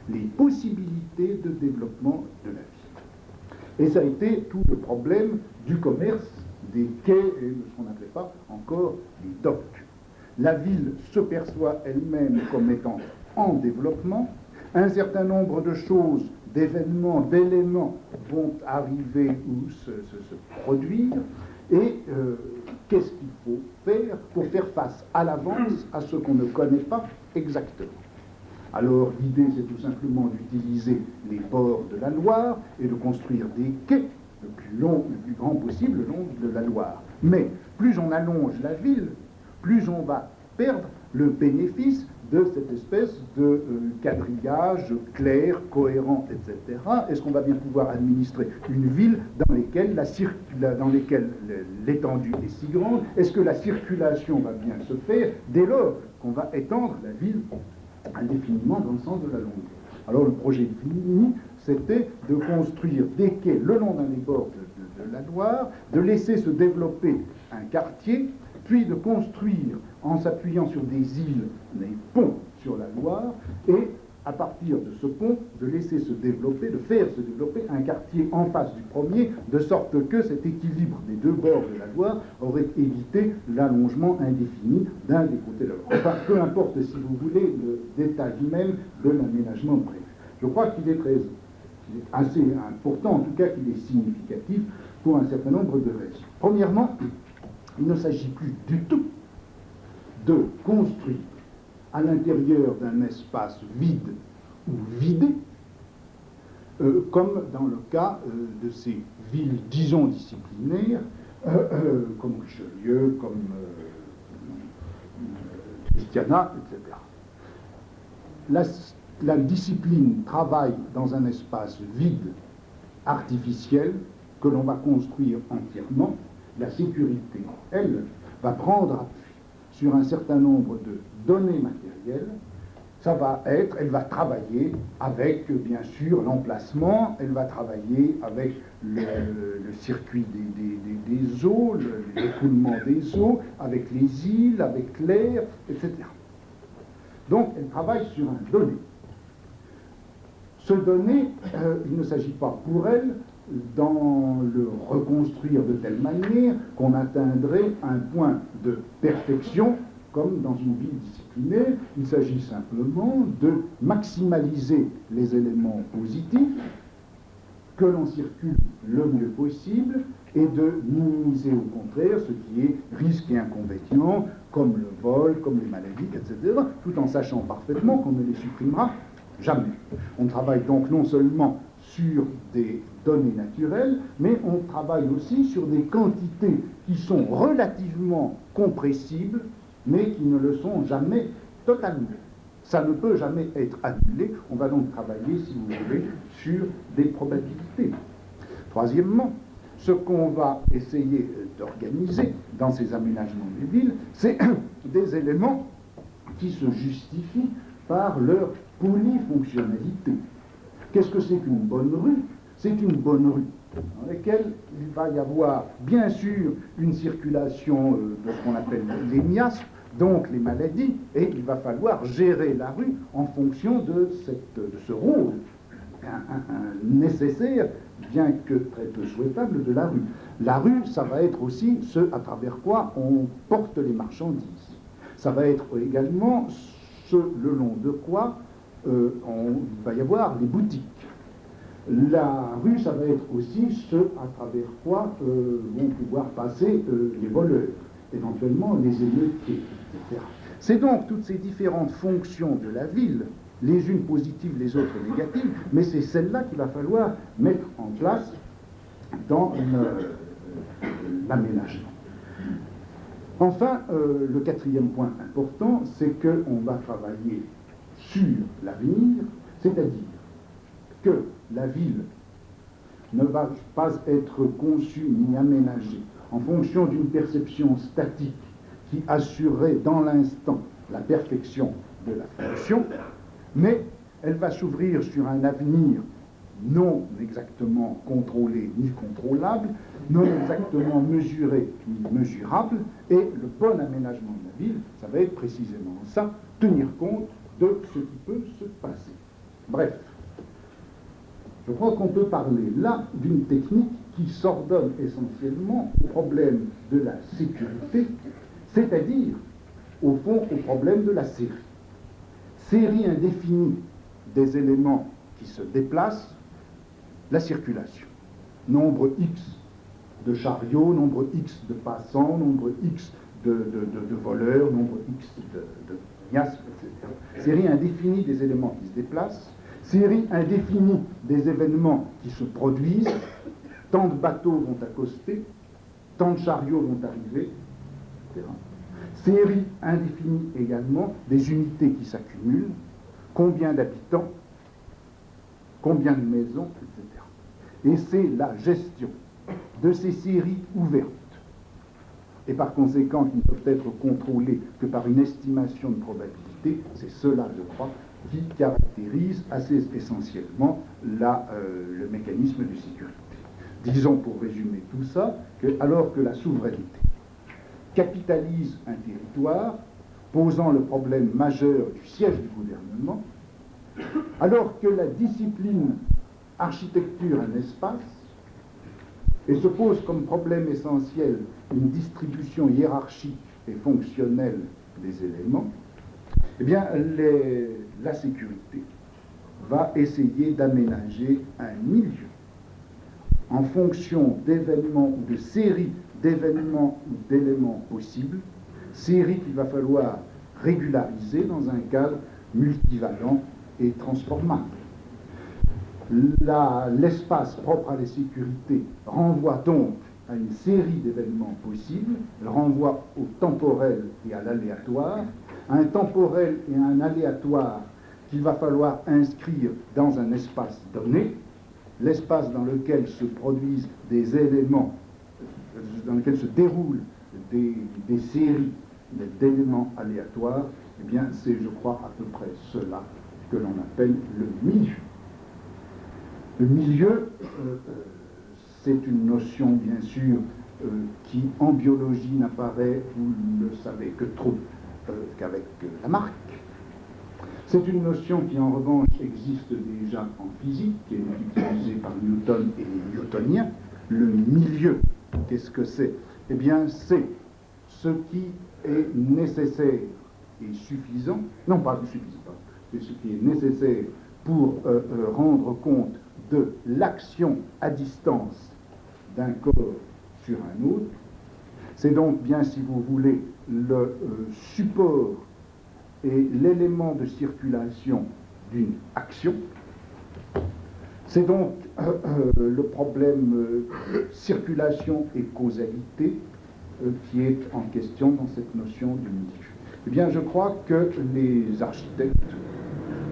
les possibilités de développement de la ville. Et ça a été tout le problème du commerce, des quais et de ce qu'on n'appelait pas encore les docks. La ville se perçoit elle-même comme étant en développement. Un certain nombre de choses, d'événements, d'éléments vont arriver ou se produire. Et qu'est-ce qu'il faut faire pour faire face à l'avance à ce qu'on ne connaît pas exactement? Alors l'idée, c'est tout simplement d'utiliser les bords de la Loire et de construire des quais le plus long, le plus grand possible le long de la Loire. Mais plus on allonge la ville, plus on va perdre le bénéfice de cette espèce de quadrillage clair, cohérent, etc. Est-ce qu'on va bien pouvoir administrer une ville dans laquelle l'étendue est si grande? Est-ce que la circulation va bien se faire dès lors qu'on va étendre la ville indéfiniment dans le sens de la longueur? Alors le projet de Vigny, c'était de construire des quais le long d'un des bords de la Loire, de laisser se développer un quartier, puis de construire, en s'appuyant sur des îles, des ponts sur la Loire, et à partir de ce pont, de laisser se développer, de faire se développer un quartier en face du premier, de sorte que cet équilibre des deux bords de la Loire aurait évité l'allongement indéfini d'un des côtés de la Loire. Enfin, peu importe, si vous voulez, le détail même de l'aménagement prévu. Je crois qu'il est assez important, en tout cas qu'il est significatif pour un certain nombre de raisons. Premièrement, il ne s'agit plus du tout de construire à l'intérieur d'un espace vide ou vidé, comme dans le cas de ces villes, disons, disciplinaires, comme Richelieu, comme Christiana, etc. La discipline travaille dans un espace vide, artificiel, que l'on va construire entièrement. La sécurité, elle, va prendre appui sur un certain nombre de données matérielles. Elle va travailler avec, bien sûr, l'emplacement, elle va travailler avec le circuit des eaux, l'écoulement des eaux, avec les îles, avec l'air, etc. Donc, elle travaille sur un donné. Ce donné, il ne s'agit pas pour elle d'en le reconstruire de telle manière qu'on atteindrait un point de perfection comme dans une ville disciplinaire. Il s'agit simplement de maximaliser les éléments positifs, que l'on circule le mieux possible, et de minimiser au contraire ce qui est risque et inconvénient, comme le vol, comme les maladies, etc., tout en sachant parfaitement qu'on ne les supprimera jamais. On travaille donc non seulement sur des données naturelles, mais on travaille aussi sur des quantités qui sont relativement compressibles, mais qui ne le sont jamais totalement. Ça ne peut jamais être annulé. On va donc travailler, si vous voulez, sur des probabilités. Troisièmement, ce qu'on va essayer d'organiser dans ces aménagements des villes, c'est des éléments qui se justifient par leur polyfonctionnalité. Qu'est-ce que c'est qu'une bonne rue? C'est une bonne rue dans laquelle il va y avoir bien sûr une circulation de ce qu'on appelle les miasmes, donc les maladies, et il va falloir gérer la rue en fonction de ce rôle nécessaire, bien que très peu souhaitable, de la rue. La rue, ça va être aussi ce à travers quoi on porte les marchandises. Ça va être également ce le long de quoi il va y avoir les boutiques. La rue, ça va être aussi ce à travers quoi vont pouvoir passer les voleurs, éventuellement les émeutiers, etc. C'est donc toutes ces différentes fonctions de la ville, les unes positives, les autres négatives, mais c'est celles-là qu'il va falloir mettre en place dans l'aménagement. Enfin, le quatrième point important, c'est qu'on va travailler sur l'avenir, c'est-à-dire que la ville ne va pas être conçue ni aménagée en fonction d'une perception statique qui assurerait dans l'instant la perfection de la fonction, mais elle va s'ouvrir sur un avenir non exactement contrôlé ni contrôlable, non exactement mesuré ni mesurable, et le bon aménagement de la ville, ça va être précisément ça, tenir compte de ce qui peut se passer. Bref, je crois qu'on peut parler là d'une technique qui s'ordonne essentiellement au problème de la sécurité, c'est-à-dire, au fond, au problème de la série. Série indéfinie des éléments qui se déplacent, la circulation. Nombre X de chariots, nombre X de passants, nombre X de voleurs, nombre X de miasmes, etc. Série indéfinie des éléments qui se déplacent, série indéfinie des événements qui se produisent, tant de bateaux vont accoster, tant de chariots vont arriver, etc. Série indéfinie également des unités qui s'accumulent, combien d'habitants, combien de maisons, etc. Et c'est la gestion de ces séries ouvertes, et par conséquent qui ne peuvent être contrôlées que par une estimation de probabilité, c'est cela, je crois, qui caractérise assez essentiellement le mécanisme de sécurité. Disons pour résumer tout ça, que alors que la souveraineté capitalise un territoire, posant le problème majeur du siège du gouvernement, alors que la discipline architecture un espace, et se pose comme problème essentiel une distribution hiérarchique et fonctionnelle des éléments, eh bien, la sécurité va essayer d'aménager un milieu en fonction d'événements ou de séries d'événements ou d'éléments possibles, séries qu'il va falloir régulariser dans un cadre multivalent et transformable. L'espace propre à la sécurité renvoie donc à une série d'événements possibles, elle renvoie au temporel et à l'aléatoire, à un temporel et à un aléatoire qu'il va falloir inscrire dans un espace donné, l'espace dans lequel se produisent des éléments, dans lequel se déroulent des séries d'éléments aléatoires, eh bien c'est, je crois, à peu près cela que l'on appelle le milieu. Le milieu, c'est une notion, bien sûr, qui, en biologie, n'apparaît, vous le savez, que trop qu'avec Lamarck. C'est une notion qui, en revanche, existe déjà en physique, qui est utilisée par Newton et les newtoniens. Le milieu, qu'est-ce que c'est? Eh bien, c'est ce qui est nécessaire et suffisant, non pas suffisant, c'est ce qui est nécessaire pour rendre compte de l'action à distance d'un corps sur un autre. C'est donc bien, si vous voulez, le support et l'élément de circulation d'une action. C'est donc le problème circulation et causalité qui est en question dans cette notion du milieu. Eh bien, je crois que les architectes,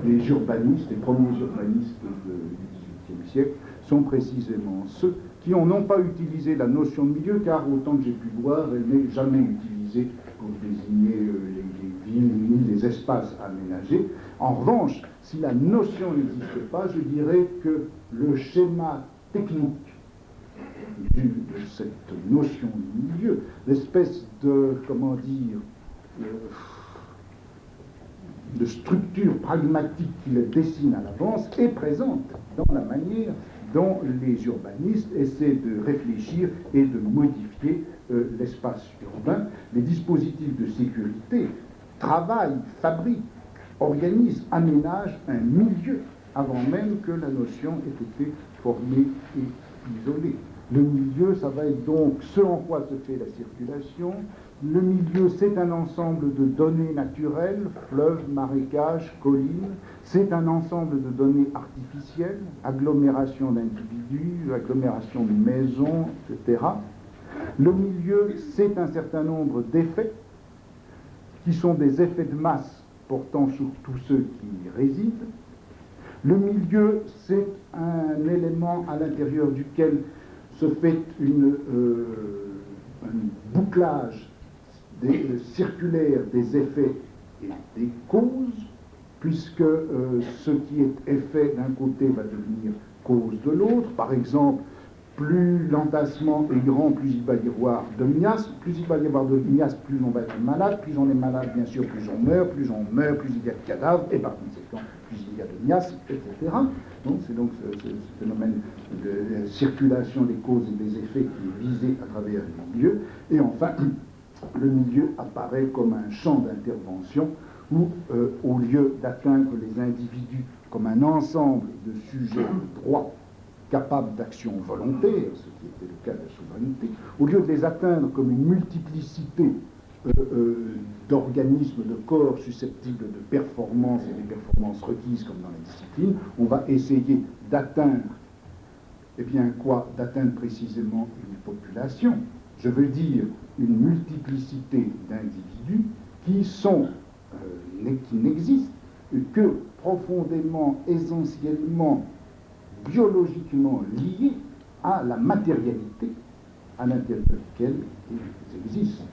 les urbanistes, les premiers urbanistes du XVIIIe siècle sont précisément ceux qui ont non pas utilisé la notion de milieu, car autant que j'ai pu voir, elle n'est jamais utilisée pour désigner les villes ni les espaces aménagés. En revanche, si la notion n'existe pas, je dirais que le schéma technique de cette notion de milieu, l'espèce de, comment dire, de structure pragmatique qui le dessine à l'avance est présente dans la manière dont les urbanistes essaient de réfléchir et de modifier l'espace urbain. Les dispositifs de sécurité travaillent, fabriquent, organisent, aménagent un milieu avant même que la notion ait été formée et isolée. Le milieu, ça va être donc ce en quoi se fait la circulation. Le milieu, c'est un ensemble de données naturelles, fleuves, marécages, collines. C'est un ensemble de données artificielles, agglomération d'individus, agglomération de maisons, etc. Le milieu, c'est un certain nombre d'effets qui sont des effets de masse portant sur tous ceux qui y résident. Le milieu, c'est un élément à l'intérieur duquel se fait un bouclage circulaire des effets et des causes, puisque ce qui est effet d'un côté va devenir cause de l'autre. Par exemple, plus l'entassement est grand, plus il va y avoir de miasmes, plus il va y avoir de miasmes, plus on va être malade, plus on est malade, bien sûr, plus on meurt, plus il y a de cadavres, et par conséquent, plus il y a de miasmes, etc. Donc, c'est donc ce phénomène de circulation des causes et des effets qui est visé à travers le milieu. Et enfin, le milieu apparaît comme un champ d'intervention où, au lieu d'atteindre les individus comme un ensemble de sujets de droit capables d'action volontaire, ce qui était le cas de la souveraineté, au lieu de les atteindre comme une multiplicité d'organismes, de corps susceptibles de performances et des performances requises comme dans la discipline, on va essayer d'atteindre, eh bien quoi? D'atteindre précisément une population. Je veux dire une multiplicité d'individus qui n'existent que profondément, essentiellement, biologiquement liés à la matérialité à l'intérieur de laquelle ils existent.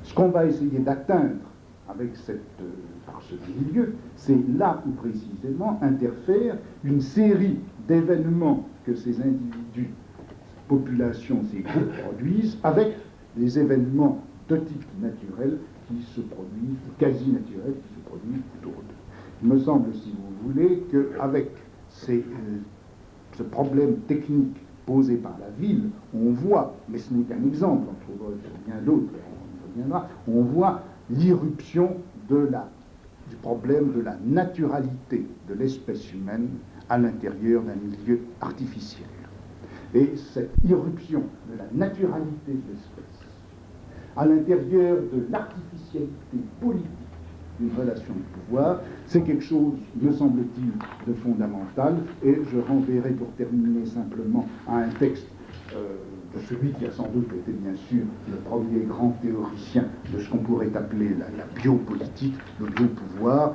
Ce qu'on va essayer d'atteindre avec par ce milieu, c'est là où précisément interfère une série d'événements que ces individus, ces populations, ces groupes produisent avec les événements anecdotiques naturelles qui se produisent, quasi naturelles qui se produisent autour d'eux. Il me semble, si vous voulez, qu'avec ce problème technique posé par la ville, on voit, mais ce n'est qu'un exemple, on trouvera bien d'autres, on reviendra, on voit l'irruption du problème de la naturalité de l'espèce humaine à l'intérieur d'un milieu artificiel. Et cette irruption de la naturalité de l'espèce à l'intérieur de l'artificialité politique d'une relation de pouvoir, c'est quelque chose, me semble-t-il, de fondamental. Et je renverrai pour terminer simplement à un texte de celui qui a sans doute été bien sûr le premier grand théoricien de ce qu'on pourrait appeler la biopolitique, le biopouvoir.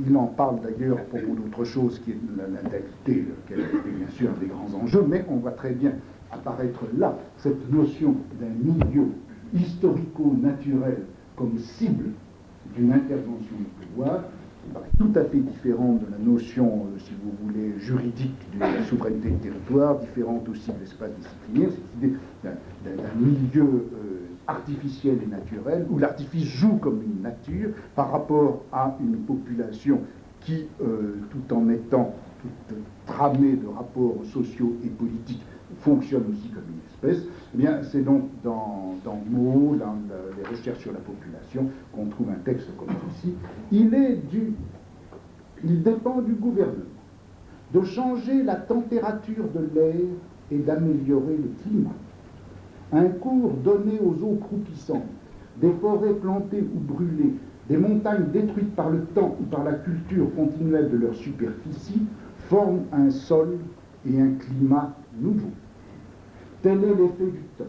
Il en parle d'ailleurs pour d'autre chose qui est la natalité, qui est bien sûr un des grands enjeux, mais on voit très bien apparaître là cette notion d'un milieu historico-naturel comme cible d'une intervention du pouvoir, qui paraît tout à fait différente de la notion, si vous voulez, juridique de la souveraineté du territoire, différente aussi de l'espace disciplinaire, cette idée d'un milieu artificiel et naturel, où l'artifice joue comme une nature par rapport à une population qui, tout en étant toute tramée de rapports sociaux et politiques, fonctionne aussi comme une espèce. Eh bien, c'est donc dans Moe, dans les recherches sur la population, qu'on trouve un texte comme ceci. Il dépend du gouvernement de changer la température de l'air et d'améliorer le climat. Un cours donné aux eaux croupissantes, des forêts plantées ou brûlées, des montagnes détruites par le temps ou par la culture continuelle de leur superficie, forment un sol et un climat nouveaux. Tel est l'effet du temps,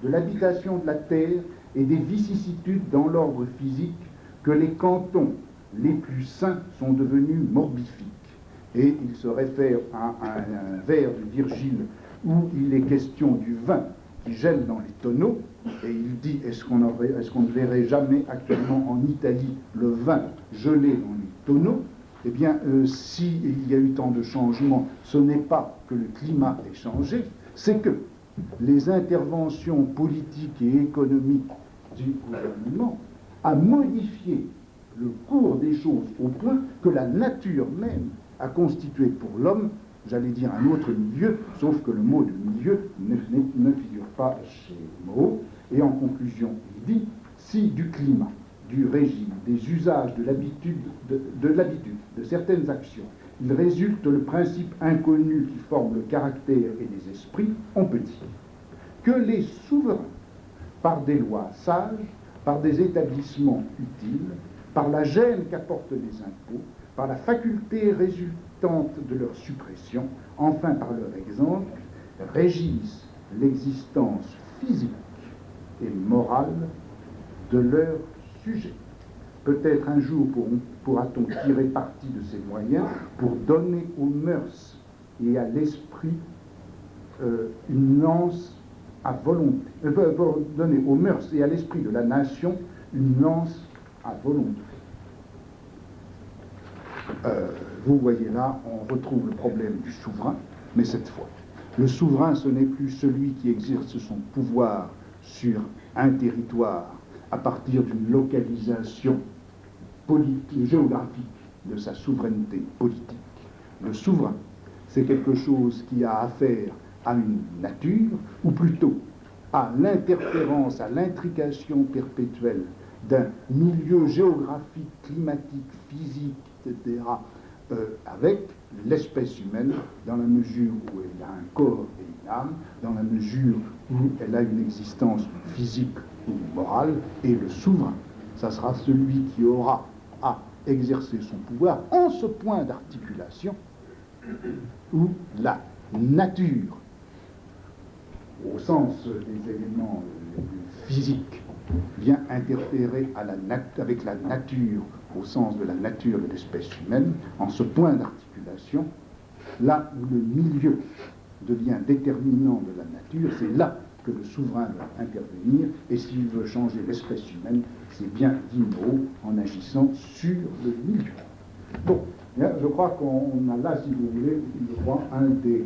de l'habitation de la terre et des vicissitudes dans l'ordre physique que les cantons les plus sains sont devenus morbifiques. Et il se réfère à un vers de Virgile où il est question du vin qui gèle dans les tonneaux, et il dit, est-ce qu'on ne verrait jamais actuellement en Italie le vin gelé dans les tonneaux? Eh bien, s'il y a eu tant de changements, ce n'est pas que le climat ait changé, c'est que les interventions politiques et économiques du gouvernement a modifié le cours des choses au point que la nature même a constitué pour l'homme, j'allais dire un autre milieu, sauf que le mot de milieu ne figure pas chez Moe. Et en conclusion, il dit, si du climat, du régime, des usages, de l'habitude, de certaines actions, il résulte le principe inconnu qui forme le caractère et les esprits, on peut dire que les souverains, par des lois sages, par des établissements utiles, par la gêne qu'apportent les impôts, par la faculté résultante de leur suppression, enfin par leur exemple, régissent l'existence physique et morale de leurs sujets. Peut-être un jour pourra-t-on tirer parti de ces moyens pour donner aux mœurs et à l'esprit une lance à volonté, pour donner aux mœurs et à l'esprit de la nation une lance à volonté. Vous voyez là, on retrouve le problème du souverain, mais cette fois, le souverain, ce n'est plus celui qui exerce son pouvoir sur un territoire à partir d'une localisation politique, géographique de sa souveraineté politique. Le souverain, c'est quelque chose qui a affaire à une nature, ou plutôt à l'interférence, à l'intrication perpétuelle d'un milieu géographique, climatique, physique, etc., avec l'espèce humaine, dans la mesure où elle a un corps et une âme, dans la mesure où elle a une existence physique ou morale, et le souverain, ça sera celui qui aura à exercer son pouvoir en ce point d'articulation où la nature, au sens des éléments physiques, vient interférer avec la nature, au sens de la nature de l'espèce humaine, en ce point d'articulation, là où le milieu devient déterminant de la nature, c'est là que le souverain doit intervenir, et s'il veut changer l'espèce humaine, c'est bien, dit Moe, en agissant sur le milieu. Bon, bien, je crois qu'on a là, si vous voulez, un des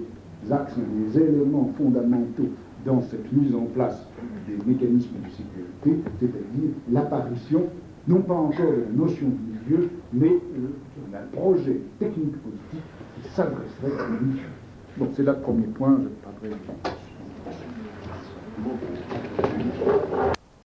axes, des éléments fondamentaux dans cette mise en place des mécanismes de sécurité, c'est-à-dire l'apparition, non pas encore de la notion du milieu, mais d'un projet technique-politique qui s'adresserait à la milieu. Bon, c'est là le premier point, je ne vais pas